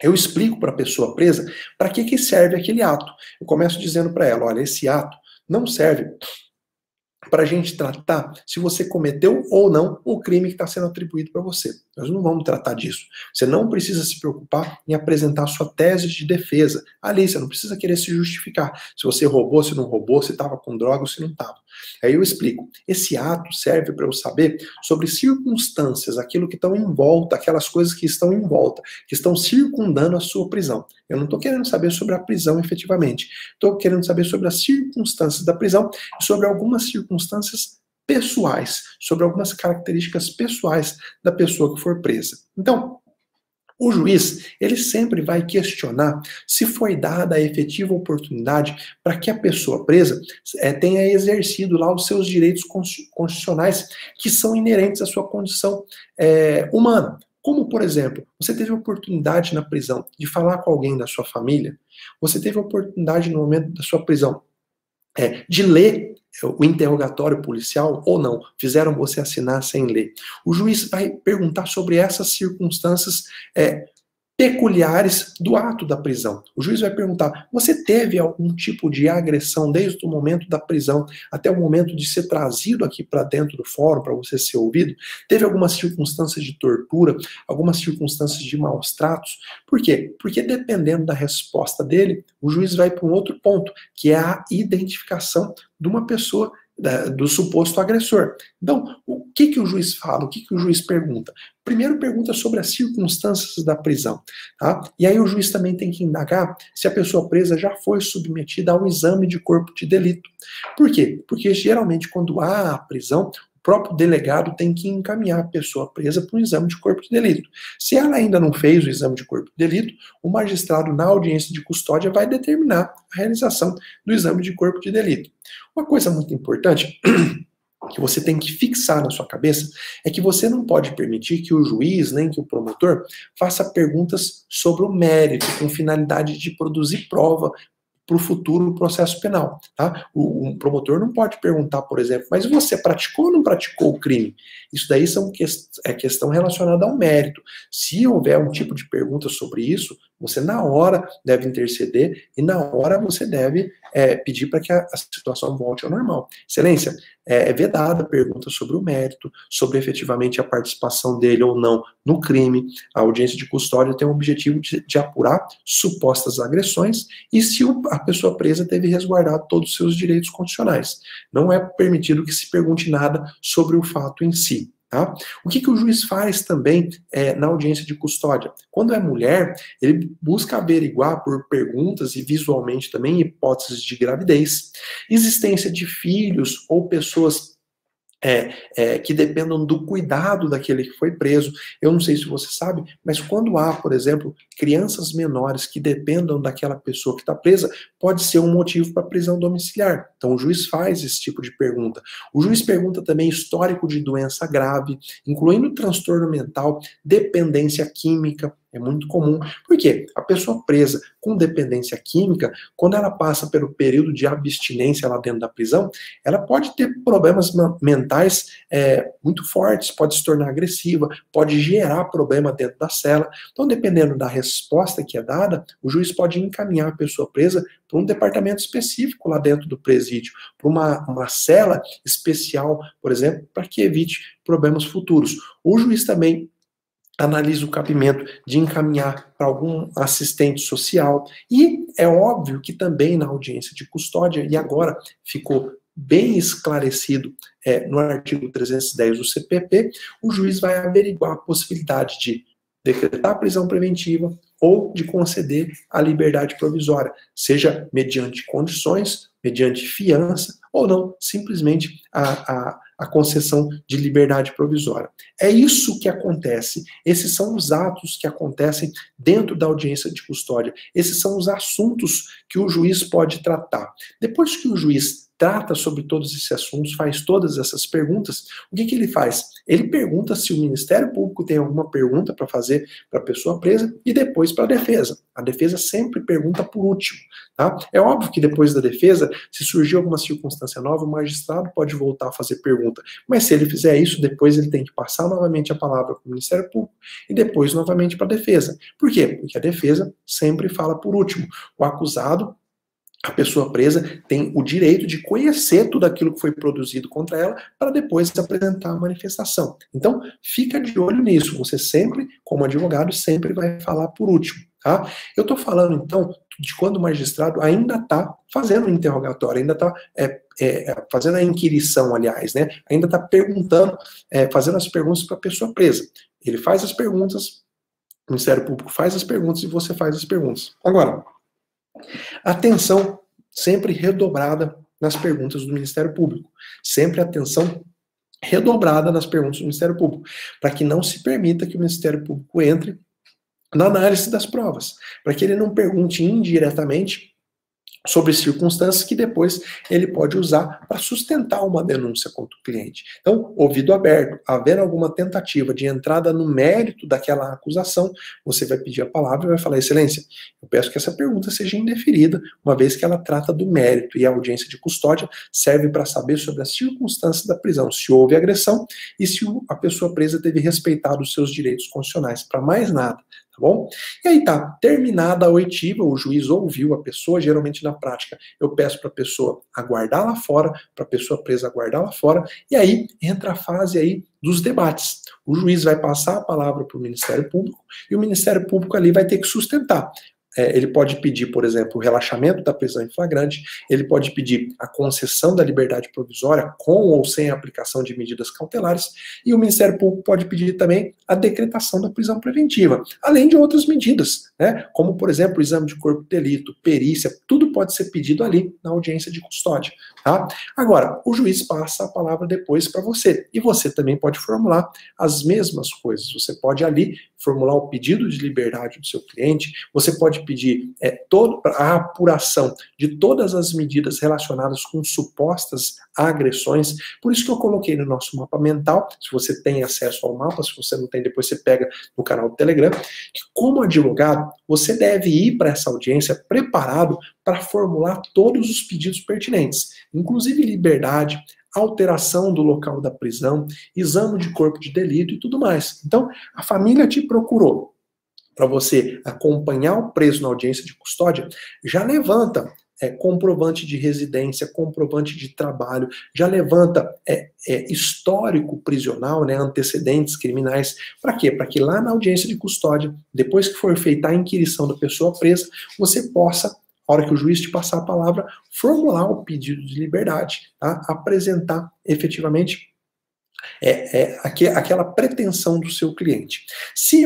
eu explico para a pessoa presa para que serve aquele ato. Eu começo dizendo para ela, olha, esse ato não serve para a gente tratar se você cometeu ou não o crime que está sendo atribuído para você. Nós não vamos tratar disso. Você não precisa se preocupar em apresentar sua tese de defesa. Ali, você não precisa querer se justificar. Se você roubou, se não roubou, se estava com droga ou se não estava. Aí eu explico. Esse ato serve para eu saber sobre circunstâncias, aquilo que estão em volta, aquelas coisas que estão em volta, que estão circundando a sua prisão. Eu não estou querendo saber sobre a prisão efetivamente. Estou querendo saber sobre as circunstâncias da prisão e sobre algumas circunstâncias pessoais, sobre algumas características pessoais da pessoa que for presa. Então, o juiz, ele sempre vai questionar se foi dada a efetiva oportunidade para que a pessoa presa tenha exercido lá os seus direitos constitucionais que são inerentes à sua condição humana. Como, por exemplo, você teve a oportunidade na prisão de falar com alguém da sua família, você teve a oportunidade no momento da sua prisão de ler o interrogatório policial ou não, fizeram você assinar sem ler. O juiz vai perguntar sobre essas circunstâncias peculiares do ato da prisão. O juiz vai perguntar, você teve algum tipo de agressão desde o momento da prisão até o momento de ser trazido aqui para dentro do fórum, para você ser ouvido? Teve algumas circunstâncias de tortura, algumas circunstâncias de maus tratos? Por quê? Porque dependendo da resposta dele, o juiz vai para um outro ponto, que é a identificação de uma pessoa, do suposto agressor. Então, o que o juiz fala? O que o juiz pergunta? Primeiro pergunta sobre as circunstâncias da prisão, tá? E aí o juiz também tem que indagar se a pessoa presa já foi submetida ao exame de corpo de delito. Por quê? Porque geralmente quando há a prisão, o próprio delegado tem que encaminhar a pessoa presa para um exame de corpo de delito. Se ela ainda não fez o exame de corpo de delito, o magistrado na audiência de custódia vai determinar a realização do exame de corpo de delito. Uma coisa muito importante que você tem que fixar na sua cabeça é que você não pode permitir que o juiz, nem que o promotor, faça perguntas sobre o mérito, com finalidade de produzir prova para o futuro processo penal, tá? O promotor não pode perguntar, por exemplo, mas você praticou ou não praticou o crime? Isso daí é questão relacionada ao mérito. Se houver um tipo de pergunta sobre isso, você na hora deve interceder e na hora você deve pedir para que a situação volte ao normal. Excelência, é vedada a pergunta sobre o mérito, sobre efetivamente a participação dele ou não no crime. A audiência de custódia tem o objetivo de apurar supostas agressões e se a pessoa presa teve resguardado todos os seus direitos constitucionais. Não é permitido que se pergunte nada sobre o fato em si. Tá? O que o juiz faz também na audiência de custódia? Quando é mulher, ele busca averiguar por perguntas e visualmente também hipóteses de gravidez, existência de filhos ou pessoas que dependam do cuidado daquele que foi preso. Eu não sei se você sabe, mas quando há, por exemplo, crianças menores que dependam daquela pessoa que está presa, pode ser um motivo para prisão domiciliar. Então o juiz faz esse tipo de pergunta. O juiz pergunta também histórico de doença grave, incluindo transtorno mental, dependência química. É muito comum. Por quê? A pessoa presa com dependência química, quando ela passa pelo período de abstinência lá dentro da prisão, ela pode ter problemas mentais muito fortes, pode se tornar agressiva, pode gerar problema dentro da cela. Então, dependendo da resposta que é dada, o juiz pode encaminhar a pessoa presa para um departamento específico lá dentro do presídio, para uma cela especial, por exemplo, para que evite problemas futuros. O juiz também analisa o cabimento de encaminhar para algum assistente social. E é óbvio que também na audiência de custódia, e agora ficou bem esclarecido no artigo 310 do CPP, o juiz vai averiguar a possibilidade de decretar a prisão preventiva ou de conceder a liberdade provisória, seja mediante condições, mediante fiança, ou não, simplesmente a concessão de liberdade provisória. É isso que acontece. Esses são os atos que acontecem dentro da audiência de custódia. Esses são os assuntos que o juiz pode tratar. Depois que o juiz trata sobre todos esses assuntos, faz todas essas perguntas, o que ele faz? Ele pergunta se o Ministério Público tem alguma pergunta para fazer para a pessoa presa e depois para a defesa. A defesa sempre pergunta por último. Tá? É óbvio que depois da defesa, se surgir alguma circunstância nova, o magistrado pode voltar a fazer pergunta. Mas se ele fizer isso, depois ele tem que passar novamente a palavra para o Ministério Público e depois novamente para a defesa. Por quê? Porque a defesa sempre fala por último. O acusado, a pessoa presa, tem o direito de conhecer tudo aquilo que foi produzido contra ela para depois apresentar a manifestação. Então, fica de olho nisso. Você sempre, como advogado, sempre vai falar por último. Tá? Eu estou falando, então, de quando o magistrado ainda está fazendo o interrogatório, ainda está fazendo a inquirição, aliás, né? Ainda está perguntando, fazendo as perguntas para a pessoa presa. Ele faz as perguntas, o Ministério Público faz as perguntas e você faz as perguntas. Agora, atenção sempre redobrada nas perguntas do Ministério Público. Sempre atenção redobrada nas perguntas do Ministério Público, para que não se permita que o Ministério Público entre na análise das provas, para que ele não pergunte indiretamente sobre circunstâncias que depois ele pode usar para sustentar uma denúncia contra o cliente. Então, ouvido aberto, havendo alguma tentativa de entrada no mérito daquela acusação, você vai pedir a palavra e vai falar: excelência, eu peço que essa pergunta seja indeferida, uma vez que ela trata do mérito, e a audiência de custódia serve para saber sobre as circunstâncias da prisão, se houve agressão e se a pessoa presa teve respeitado os seus direitos constitucionais, para mais nada. Tá bom? E aí tá, terminada a oitiva, o juiz ouviu a pessoa, geralmente na prática eu peço para a pessoa aguardar lá fora, para a pessoa presa aguardar lá fora, e aí entra a fase aí dos debates. O juiz vai passar a palavra para o Ministério Público, e o Ministério Público ali vai ter que sustentar. Ele pode pedir, por exemplo, o relaxamento da prisão em flagrante, ele pode pedir a concessão da liberdade provisória com ou sem a aplicação de medidas cautelares, e o Ministério Público pode pedir também a decretação da prisão preventiva, além de outras medidas, né, como, por exemplo, o exame de corpo de delito, perícia, tudo pode ser pedido ali na audiência de custódia. Tá? Agora, o juiz passa a palavra depois para você, e você também pode formular as mesmas coisas. Você pode ali formular o pedido de liberdade do seu cliente, você pode pedir a apuração de todas as medidas relacionadas com supostas agressões. Por isso que eu coloquei no nosso mapa mental, se você tem acesso ao mapa, se você não tem, depois você pega no canal do Telegram, que como advogado, você deve ir para essa audiência preparado para formular todos os pedidos pertinentes, inclusive liberdade, alteração do local da prisão, exame de corpo de delito e tudo mais. Então, a família te procurou para você acompanhar o preso na audiência de custódia, já levanta comprovante de residência, comprovante de trabalho, já levanta histórico prisional, né, antecedentes criminais. Para quê? Para que lá na audiência de custódia, depois que for feita a inquirição da pessoa presa, você possa, a hora que o juiz te passar a palavra, formular o pedido de liberdade, tá? Apresentar efetivamente aquela pretensão do seu cliente. Se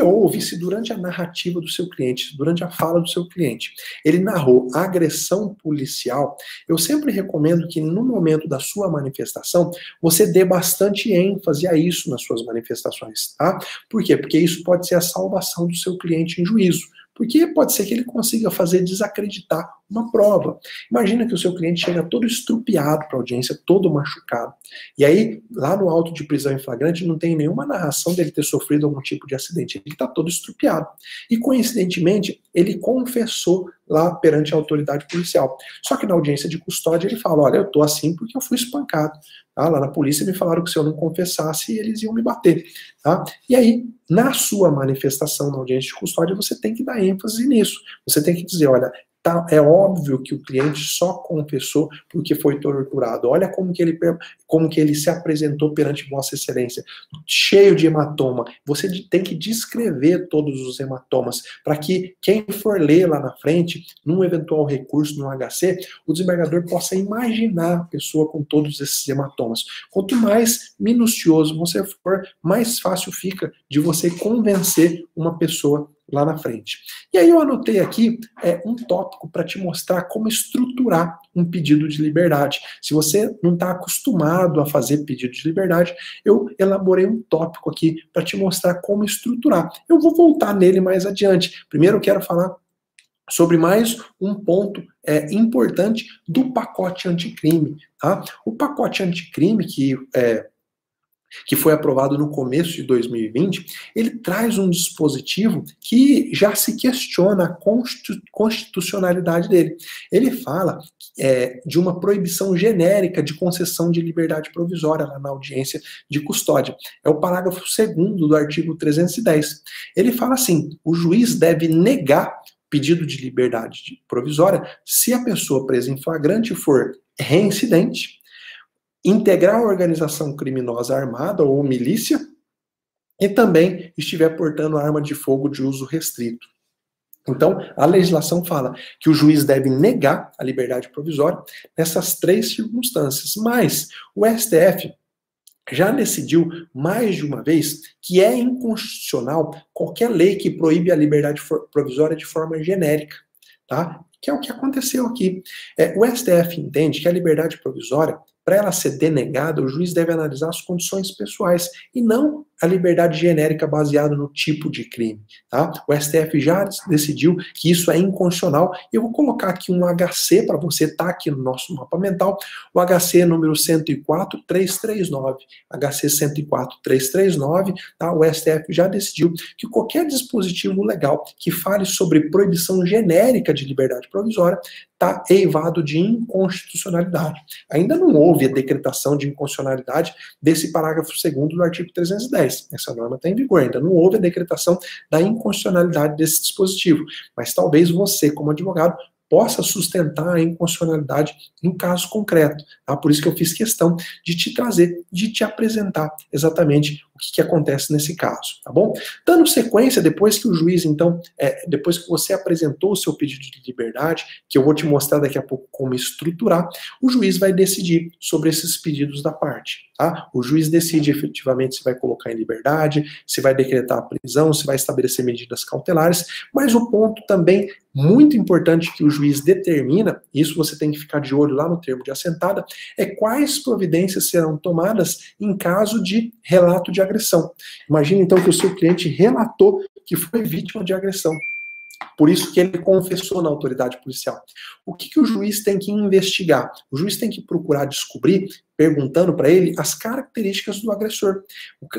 durante a narrativa do seu cliente, durante a fala do seu cliente, ele narrou agressão policial, eu sempre recomendo que no momento da sua manifestação, você dê bastante ênfase a isso nas suas manifestações, tá? Por quê? Porque isso pode ser a salvação do seu cliente em juízo. Porque pode ser que ele consiga fazer desacreditar uma prova. Imagina que o seu cliente chega todo estrupiado para a audiência, todo machucado. E aí, lá no auto de prisão em flagrante, não tem nenhuma narração dele ter sofrido algum tipo de acidente. Ele está todo estrupiado. E, coincidentemente, ele confessou lá perante a autoridade policial. Só que na audiência de custódia ele fala, olha, eu tô assim porque eu fui espancado. Tá? Lá na polícia me falaram que se eu não confessasse, eles iam me bater. Tá? E aí, na sua manifestação na audiência de custódia, você tem que dar ênfase nisso. Você tem que dizer, olha, tá, é óbvio que o cliente só confessou porque foi torturado. Olha como que ele se apresentou perante Vossa Excelência, cheio de hematoma. Você tem que descrever todos os hematomas, para que quem for ler lá na frente, num eventual recurso no HC, o desembargador possa imaginar a pessoa com todos esses hematomas. Quanto mais minucioso você for, mais fácil fica de você convencer uma pessoa lá na frente. E aí eu anotei aqui um tópico para te mostrar como estruturar um pedido de liberdade. Se você não está acostumado a fazer pedido de liberdade, eu elaborei um tópico aqui para te mostrar como estruturar. Eu vou voltar nele mais adiante. Primeiro eu quero falar sobre mais um ponto importante do pacote anticrime. Tá? O pacote anticrime que foi aprovado no começo de 2020, ele traz um dispositivo que já se questiona a constitucionalidade dele. Ele fala de uma proibição genérica de concessão de liberdade provisória lá na audiência de custódia. É o parágrafo 2º do artigo 310. Ele fala assim, o juiz deve negar pedido de liberdade provisória se a pessoa presa em flagrante for reincidente, integrar a organização criminosa armada ou milícia e também estiver portando arma de fogo de uso restrito. Então, a legislação fala que o juiz deve negar a liberdade provisória nessas 3 circunstâncias, mas o STF já decidiu mais de uma vez que é inconstitucional qualquer lei que proíbe a liberdade provisória de forma genérica, tá? Que é o que aconteceu aqui. O STF entende que a liberdade provisória, para ela ser denegada, o juiz deve analisar as condições pessoais e não a liberdade genérica baseada no tipo de crime. Tá? O STF já decidiu que isso é inconstitucional. Eu vou colocar aqui um HC para você, tá aqui no nosso mapa mental, o HC número 104.339. HC 104.339, tá? O STF já decidiu que qualquer dispositivo legal que fale sobre proibição genérica de liberdade provisória está eivado de inconstitucionalidade. Ainda não houve a decretação de inconstitucionalidade desse parágrafo 2º do artigo 310. Essa norma está em vigor, ainda não houve a decretação da inconstitucionalidade desse dispositivo. Mas talvez você, como advogado, possa sustentar a inconstitucionalidade em caso concreto. Tá? Por isso que eu fiz questão de te trazer, de te apresentar exatamente o que acontece nesse caso, tá bom? Dando sequência, depois que o juiz, então, depois que você apresentou o seu pedido de liberdade, que eu vou te mostrar daqui a pouco como estruturar, o juiz vai decidir sobre esses pedidos da parte, tá? O juiz decide efetivamente se vai colocar em liberdade, se vai decretar a prisão, se vai estabelecer medidas cautelares, mas o ponto também muito importante que o juiz determina, isso você tem que ficar de olho lá no termo de assentada, é quais providências serão tomadas em caso de relato de agressão. Imagine então que o seu cliente relatou que foi vítima de agressão. Por isso que ele confessou na autoridade policial. O que o juiz tem que investigar? O juiz tem que procurar descobrir, perguntando para ele, as características do agressor.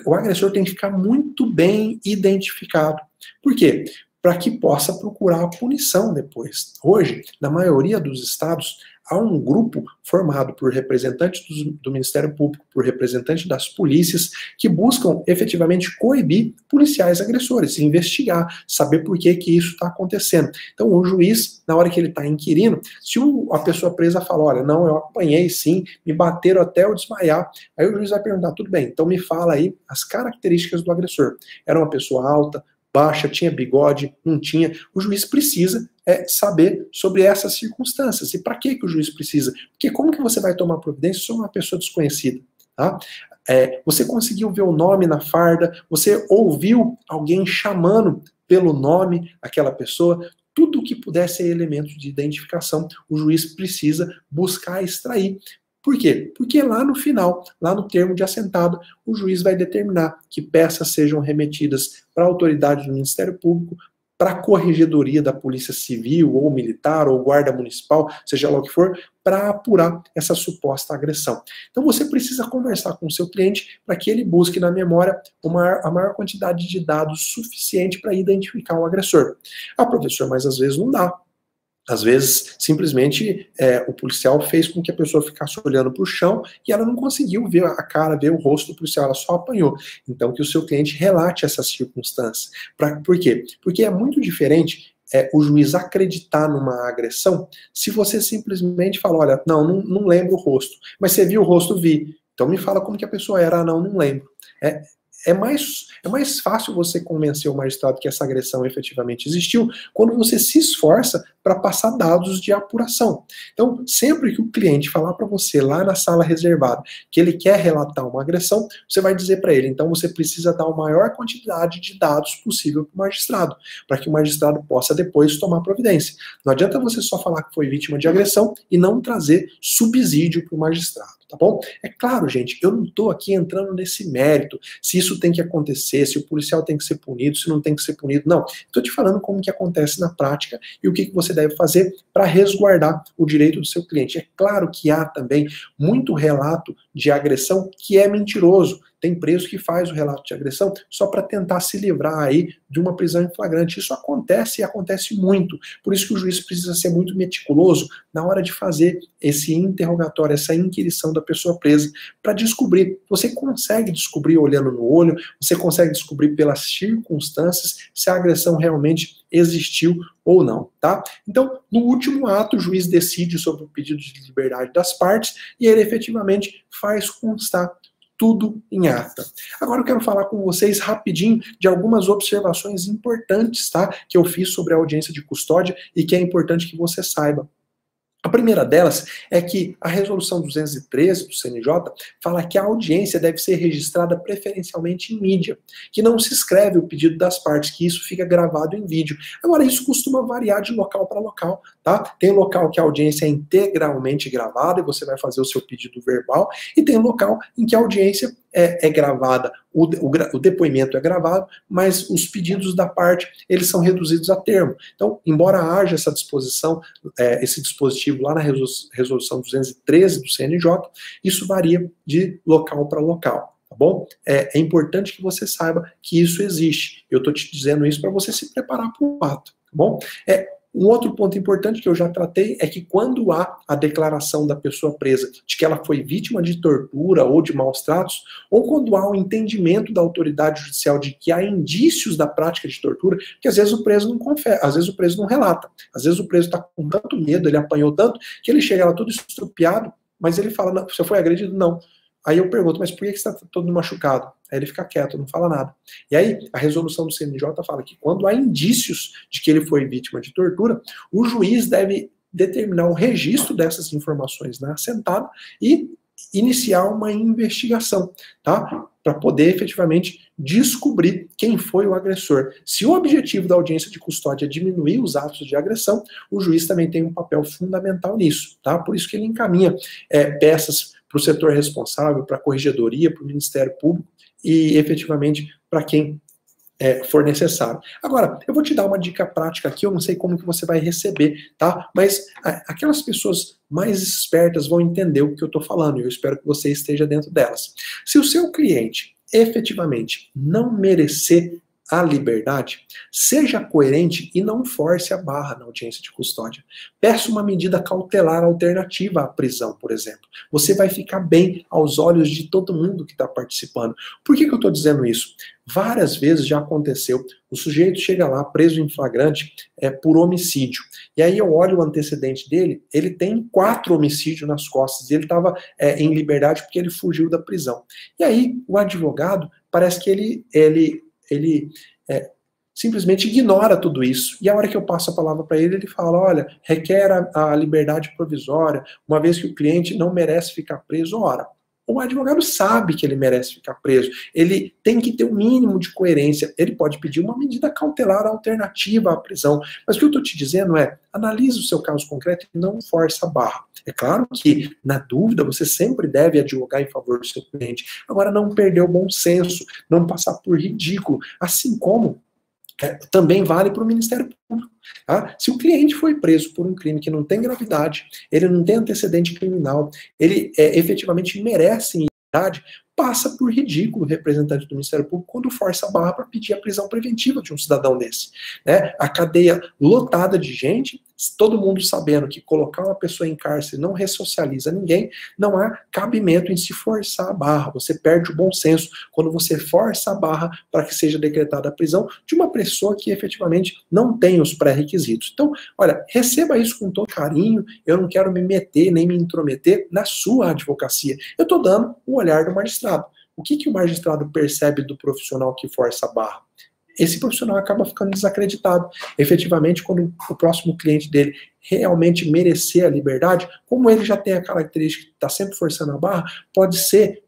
O agressor tem que ficar muito bem identificado. Por quê? para que possa procurar a punição depois. Hoje, na maioria dos estados, há um grupo formado por representantes do Ministério Público, por representantes das polícias, que buscam efetivamente coibir policiais agressores, investigar, saber por que isso está acontecendo. Então, o juiz, na hora que ele está inquirindo, se a pessoa presa fala, olha, não, eu apanhei sim, me bateram até eu desmaiar, aí o juiz vai perguntar, tudo bem, então me fala aí as características do agressor. Era uma pessoa alta, baixa, tinha bigode, não tinha. O juiz precisa saber sobre essas circunstâncias. E para que o juiz precisa? Porque como que você vai tomar providência sobre uma pessoa desconhecida? Tá? Você conseguiu ver o nome na farda, você ouviu alguém chamando pelo nome aquela pessoa, tudo que puder ser elemento de identificação, o juiz precisa buscar extrair. Por quê? Porque lá no final, lá no termo de assentado, o juiz vai determinar que peças sejam remetidas para a autoridade do Ministério Público, para a corregedoria da Polícia Civil, ou Militar, ou Guarda Municipal, seja lá o que for, para apurar essa suposta agressão. Então você precisa conversar com o seu cliente para que ele busque na memória a maior quantidade de dados suficiente para identificar o agressor. Ah, professor, mas às vezes não dá. Às vezes, simplesmente, o policial fez com que a pessoa ficasse olhando para o chão e ela não conseguiu ver a cara, ver o rosto do policial, ela só apanhou. Então, que o seu cliente relate essas circunstâncias. Por quê? Porque é muito diferente o juiz acreditar numa agressão se você simplesmente fala, olha, não lembro o rosto. Mas você viu o rosto? Vi. Então me fala como que a pessoa era. Ah, não lembro. É mais fácil você convencer o magistrado que essa agressão efetivamente existiu quando você se esforça para passar dados de apuração. Então, sempre que o cliente falar para você lá na sala reservada que ele quer relatar uma agressão, você vai dizer para ele, então você precisa dar a maior quantidade de dados possível para o magistrado, para que o magistrado possa depois tomar providência. Não adianta você só falar que foi vítima de agressão e não trazer subsídio para o magistrado. Tá bom? É claro, gente, eu não estou aqui entrando nesse mérito, se isso tem que acontecer, se o policial tem que ser punido, se não tem que ser punido, não. Estou te falando como que acontece na prática e o que você deve fazer para resguardar o direito do seu cliente. É claro que há também muito relato de agressão que é mentiroso. Tem preso que faz o relato de agressão só para tentar se livrar aí de uma prisão em flagrante. Isso acontece e acontece muito. Por isso que o juiz precisa ser muito meticuloso na hora de fazer esse interrogatório, essa inquirição da pessoa presa, para descobrir. Você consegue descobrir olhando no olho, você consegue descobrir pelas circunstâncias se a agressão realmente existiu ou não, tá? Então, no último ato, o juiz decide sobre o pedido de liberdade das partes e ele efetivamente faz constar tudo em ata. Agora eu quero falar com vocês rapidinho de algumas observações importantes, tá? Que eu fiz sobre a audiência de custódia e que é importante que você saiba. A primeira delas é que a resolução 213 do CNJ fala que a audiência deve ser registrada preferencialmente em mídia, que não se escreve o pedido das partes, que isso fica gravado em vídeo. Agora, isso costuma variar de local para local, tá? Tem local que a audiência é integralmente gravada e você vai fazer o seu pedido verbal, e tem local em que a audiência é gravada, o depoimento é gravado, mas os pedidos da parte, eles são reduzidos a termo. Então, embora haja essa disposição, esse dispositivo lá na resolução 213 do CNJ, isso varia de local para local. Tá bom? É importante que você saiba que isso existe. Eu estou te dizendo isso para você se preparar para o ato. Tá bom? Um outro ponto importante que eu já tratei é que quando há a declaração da pessoa presa de que ela foi vítima de tortura ou de maus tratos, ou quando há o entendimento da autoridade judicial de que há indícios da prática de tortura, que às vezes o preso não confessa, às vezes o preso não relata, às vezes o preso está com tanto medo, ele apanhou tanto, que ele chega lá todo estrupiado, mas ele fala, não, você foi agredido? Não. Aí eu pergunto, mas por que você está todo machucado? Aí ele fica quieto, não fala nada. E aí, a resolução do CNJ fala que quando há indícios de que ele foi vítima de tortura, o juiz deve determinar o registro dessas informações na assentada e iniciar uma investigação, tá? Para poder efetivamente descobrir quem foi o agressor. Se o objetivo da audiência de custódia é diminuir os atos de agressão, o juiz também tem um papel fundamental nisso, tá? Por isso que ele encaminha peças para o setor responsável, para a corregedoria, para o Ministério Público e efetivamente para quem for necessário. Agora, eu vou te dar uma dica prática aqui, eu não sei como que você vai receber, tá? Mas aquelas pessoas mais espertas vão entender o que eu estou falando, e eu espero que você esteja dentro delas. Se o seu cliente efetivamente não merecer a liberdade, seja coerente e não force a barra na audiência de custódia. Peça uma medida cautelar alternativa à prisão, por exemplo. Você vai ficar bem aos olhos de todo mundo que está participando. Por que eu estou dizendo isso? Várias vezes já aconteceu, o sujeito chega lá preso em flagrante por homicídio. E aí eu olho o antecedente dele, ele tem 4 homicídios nas costas, e ele estava em liberdade porque ele fugiu da prisão. E aí o advogado, parece que ele simplesmente ignora tudo isso. E a hora que eu passo a palavra para ele, ele fala, olha, requer a liberdade provisória, uma vez que o cliente não merece ficar preso. Ora, o advogado sabe que ele merece ficar preso. Ele tem que ter um mínimo de coerência. Ele pode pedir uma medida cautelar alternativa à prisão. Mas o que eu estou te dizendo é, analise o seu caso concreto e não force a barra. É claro que, na dúvida, você sempre deve advogar em favor do seu cliente. Agora, não perder o bom senso, não passar por ridículo. Assim como também vale para o Ministério Público. Tá? Se o cliente foi preso por um crime que não tem gravidade, ele não tem antecedente criminal, ele efetivamente merece impunidade, passa por ridículo o representante do Ministério Público quando força a barra para pedir a prisão preventiva de um cidadão desse. Né? A cadeia lotada de gente, todo mundo sabendo que colocar uma pessoa em cárcere não ressocializa ninguém, não há cabimento em se forçar a barra. Você perde o bom senso quando você força a barra para que seja decretada a prisão de uma pessoa que efetivamente não tem os pré-requisitos. Então, olha, receba isso com todo carinho, eu não quero me meter nem me intrometer na sua advocacia. Eu estou dando o olhar do magistrado. O que o magistrado percebe do profissional que força a barra? Esse profissional acaba ficando desacreditado. Efetivamente, quando o próximo cliente dele realmente merecer a liberdade, como ele já tem a característica de estar sempre forçando a barra, pode ser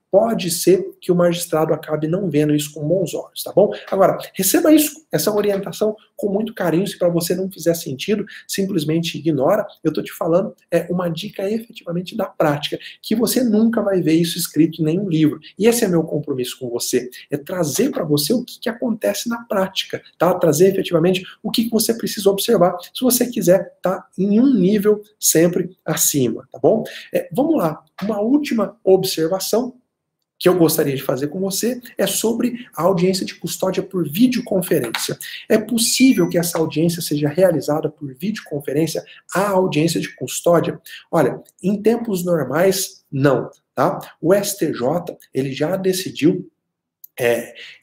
que o magistrado acabe não vendo isso com bons olhos, tá bom? Agora, receba isso, essa orientação com muito carinho. Se para você não fizer sentido, simplesmente ignora. Eu estou te falando uma dica efetivamente da prática, que você nunca vai ver isso escrito em nenhum livro. E esse é meu compromisso com você, é trazer para você o que acontece na prática, tá? Trazer efetivamente o que você precisa observar, se você quiser estar em um nível sempre acima, tá bom? Vamos lá, uma última observação que eu gostaria de fazer com você é sobre a audiência de custódia por videoconferência. É possível que essa audiência seja realizada por videoconferência, a audiência de custódia? Olha, em tempos normais, não, tá? O STJ, ele já decidiu.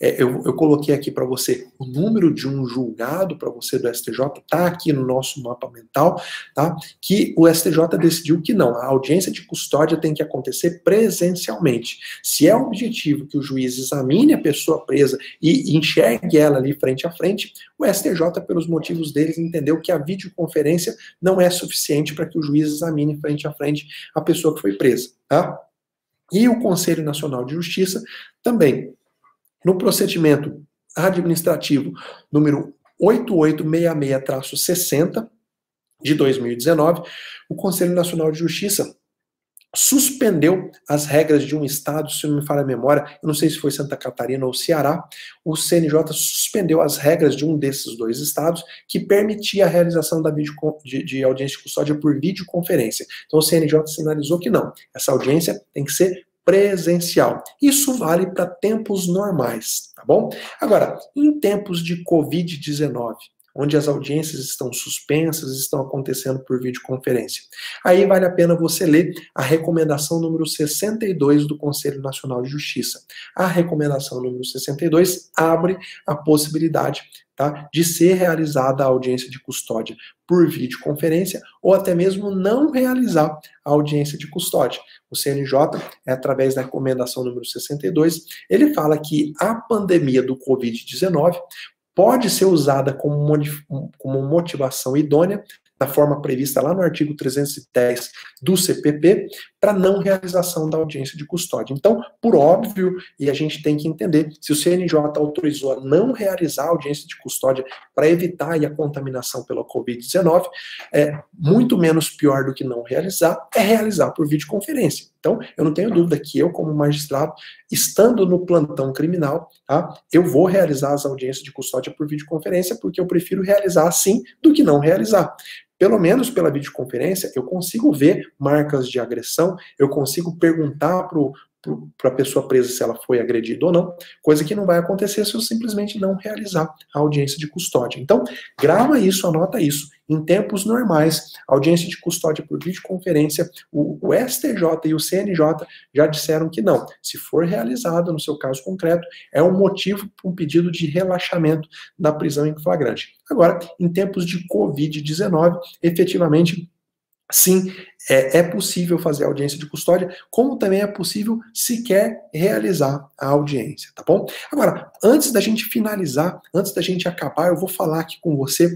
Eu coloquei aqui para você o número de um julgado para você do STJ, está aqui no nosso mapa mental, tá? Que o STJ decidiu que não, a audiência de custódia tem que acontecer presencialmente. Se é o objetivo que o juiz examine a pessoa presa e enxergue ela ali frente a frente, o STJ, pelos motivos deles, entendeu que a videoconferência não é suficiente para que o juiz examine frente a frente a pessoa que foi presa, tá? E o Conselho Nacional de Justiça também. No procedimento administrativo número 8866-60 de 2019, o Conselho Nacional de Justiça suspendeu as regras de um estado, se não me falha a memória, eu não sei se foi Santa Catarina ou Ceará, o CNJ suspendeu as regras de um desses dois estados que permitia a realização de audiência de custódia por videoconferência. Então o CNJ sinalizou que não, essa audiência tem que ser presencial. Isso vale para tempos normais, tá bom? Agora, em tempos de Covid-19, onde as audiências estão suspensas, estão acontecendo por videoconferência, aí vale a pena você ler a recomendação número 62 do Conselho Nacional de Justiça. A recomendação número 62 abre a possibilidade, tá, de ser realizada a audiência de custódia por videoconferência ou até mesmo não realizar a audiência de custódia. O CNJ, através da recomendação número 62, ele fala que a pandemia do Covid-19 pode ser usada como motivação idônea, da forma prevista lá no artigo 310 do CPP, para não realização da audiência de custódia. Então, por óbvio, e a gente tem que entender, se o CNJ autorizou a não realizar a audiência de custódia para evitar aí a contaminação pela Covid-19, muito menos pior do que não realizar, é realizar por videoconferência. Então, eu não tenho dúvida que eu, como magistrado, estando no plantão criminal, tá, eu vou realizar as audiências de custódia por videoconferência, porque eu prefiro realizar assim do que não realizar. Pelo menos pela videoconferência, eu consigo ver marcas de agressão, eu consigo perguntar para para a pessoa presa se ela foi agredida ou não, coisa que não vai acontecer se eu simplesmente não realizar a audiência de custódia. Então, grava isso, anota isso. Em tempos normais, a audiência de custódia por videoconferência, o STJ e o CNJ já disseram que não. Se for realizada, no seu caso concreto, é um motivo para um pedido de relaxamento da prisão em flagrante. Agora, em tempos de Covid-19, efetivamente, sim, é possível fazer a audiência de custódia, como também é possível sequer realizar a audiência, tá bom? Agora, antes da gente finalizar, antes da gente acabar, eu vou falar aqui com você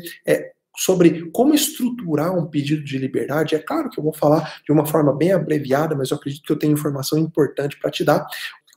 sobre como estruturar um pedido de liberdade. É claro que eu vou falar de uma forma bem abreviada, mas eu acredito que eu tenho informação importante para te dar.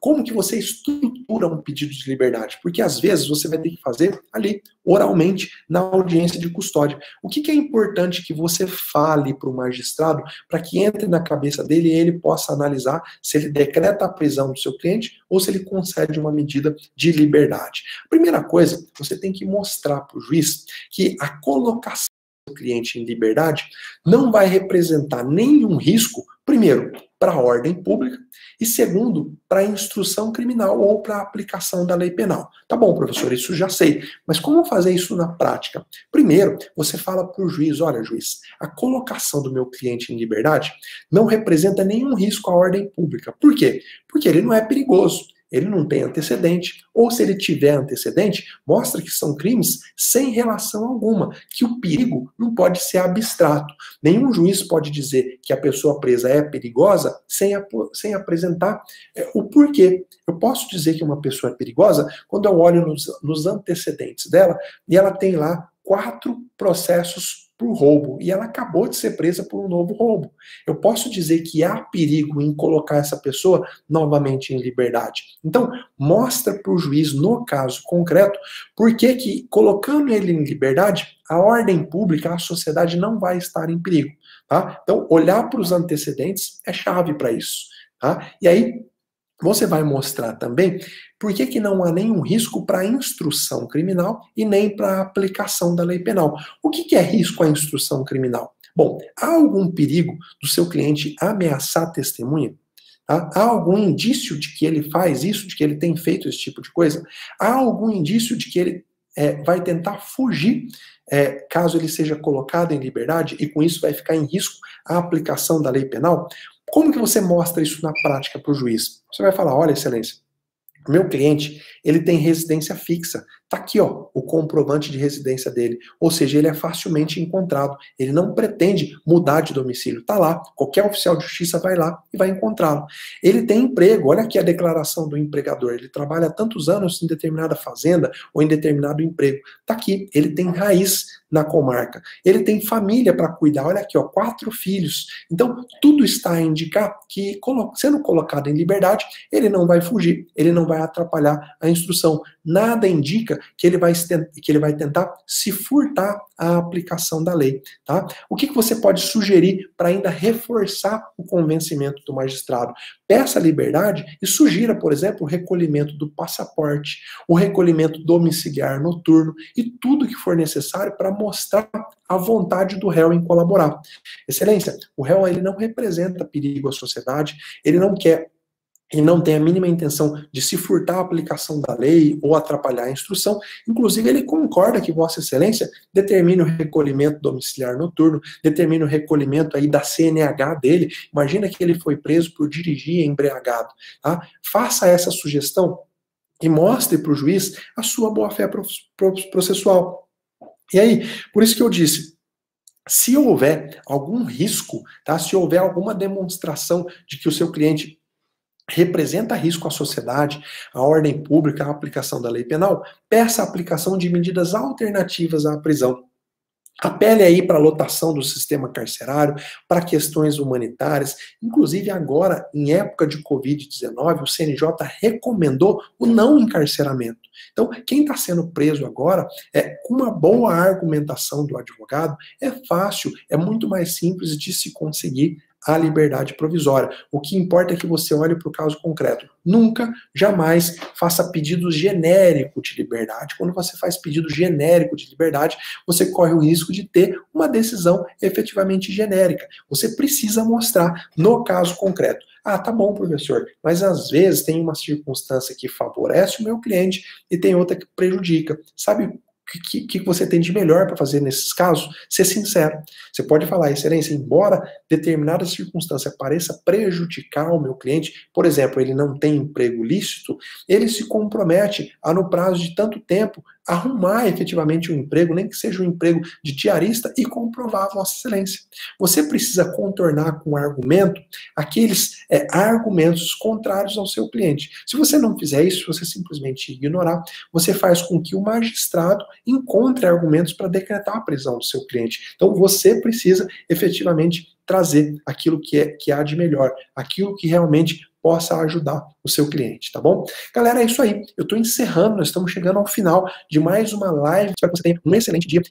Como que você estrutura um pedido de liberdade? Porque às vezes você vai ter que fazer ali, oralmente, na audiência de custódia. O que é importante que você fale para o magistrado para que entre na cabeça dele e ele possa analisar se ele decreta a prisão do seu cliente ou se ele concede uma medida de liberdade? Primeira coisa, você tem que mostrar para o juiz que a colocação do cliente em liberdade não vai representar nenhum risco, primeiro, para a ordem pública, e segundo, para a instrução criminal ou para a aplicação da lei penal. Tá bom, professor, isso já sei, mas como fazer isso na prática? Primeiro, você fala para o juiz, olha, juiz, a colocação do meu cliente em liberdade não representa nenhum risco à ordem pública. Por quê? Porque ele não é perigoso. Ele não tem antecedente, ou se ele tiver antecedente, mostra que são crimes sem relação alguma, que o perigo não pode ser abstrato. Nenhum juiz pode dizer que a pessoa presa é perigosa sem apresentar o porquê. Eu posso dizer que uma pessoa é perigosa quando eu olho nos antecedentes dela e ela tem lá 4 processos por roubo, e ela acabou de ser presa por um novo roubo. Eu posso dizer que há perigo em colocar essa pessoa novamente em liberdade. Então, mostra para o juiz, no caso concreto, por que colocando ele em liberdade, a ordem pública, a sociedade não vai estar em perigo. Tá? Então, olhar para os antecedentes é chave para isso. Tá? E aí, você vai mostrar também por que não há nenhum risco para a instrução criminal e nem para a aplicação da lei penal. O que é risco à instrução criminal? Bom, há algum perigo do seu cliente ameaçar a testemunha? Há algum indício de que ele faz isso, de que ele tem feito esse tipo de coisa? Há algum indício de que ele vai tentar fugir caso ele seja colocado em liberdade e com isso vai ficar em risco a aplicação da lei penal? Como que você mostra isso na prática para o juiz? Você vai falar, olha, excelência, o meu cliente, ele tem residência fixa. Tá aqui, ó, o comprovante de residência dele. Ou seja, ele é facilmente encontrado. Ele não pretende mudar de domicílio. Tá lá, qualquer oficial de justiça vai lá e vai encontrá-lo. Ele tem emprego, olha aqui a declaração do empregador. Ele trabalha há tantos anos em determinada fazenda ou em determinado emprego. Tá aqui, ele tem raiz na comarca. Ele tem família para cuidar. Olha aqui, ó, 4 filhos. Então, tudo está a indicar que, sendo colocado em liberdade, ele não vai fugir, ele não vai atrapalhar a instrução. Nada indica que ele vai tentar se furtar a aplicação da lei. Tá? O que você pode sugerir para ainda reforçar o convencimento do magistrado? Peça liberdade e sugira, por exemplo, o recolhimento do passaporte, o recolhimento domiciliar noturno e tudo que for necessário para mostrar a vontade do réu em colaborar. Excelência, o réu ele não representa perigo à sociedade, ele não quer e não tem a mínima intenção de se furtar a aplicação da lei ou atrapalhar a instrução. Inclusive, ele concorda que Vossa Excelência determine o recolhimento domiciliar noturno, determine o recolhimento aí da CNH dele. Imagina que ele foi preso por dirigir embriagado. Tá? Faça essa sugestão e mostre para o juiz a sua boa-fé processual. E aí, por isso que eu disse, se houver algum risco, tá? Se houver alguma demonstração de que o seu cliente representa risco à sociedade, à ordem pública, à aplicação da lei penal, peça a aplicação de medidas alternativas à prisão. Apele aí para a lotação do sistema carcerário, para questões humanitárias. Inclusive agora, em época de Covid-19, o CNJ recomendou o não encarceramento. Então, quem está sendo preso agora, com uma boa argumentação do advogado, é fácil, é muito mais simples de se conseguir a liberdade provisória. O que importa é que você olhe para o caso concreto. Nunca, jamais faça pedido genérico de liberdade. Quando você faz pedido genérico de liberdade, você corre o risco de ter uma decisão efetivamente genérica. Você precisa mostrar no caso concreto. Ah, tá bom, professor, mas às vezes tem uma circunstância que favorece o meu cliente e tem outra que prejudica. Sabe o que você tem de melhor para fazer nesses casos? Ser sincero. Você pode falar, excelência, embora determinada circunstância pareça prejudicar o meu cliente, por exemplo, ele não tem emprego lícito, ele se compromete a, no prazo de tanto tempo, arrumar efetivamente um emprego, nem que seja um emprego de diarista, e comprovar a vossa excelência. Você precisa contornar com argumento aqueles argumentos contrários ao seu cliente. Se você não fizer isso, se você simplesmente ignorar, você faz com que o magistrado encontre argumentos para decretar a prisão do seu cliente. Então você precisa efetivamente trazer aquilo que há de melhor, aquilo que realmente possa ajudar o seu cliente, tá bom? Galera, é isso aí. Eu estou encerrando, nós estamos chegando ao final de mais uma live. Espero que você tenha um excelente dia.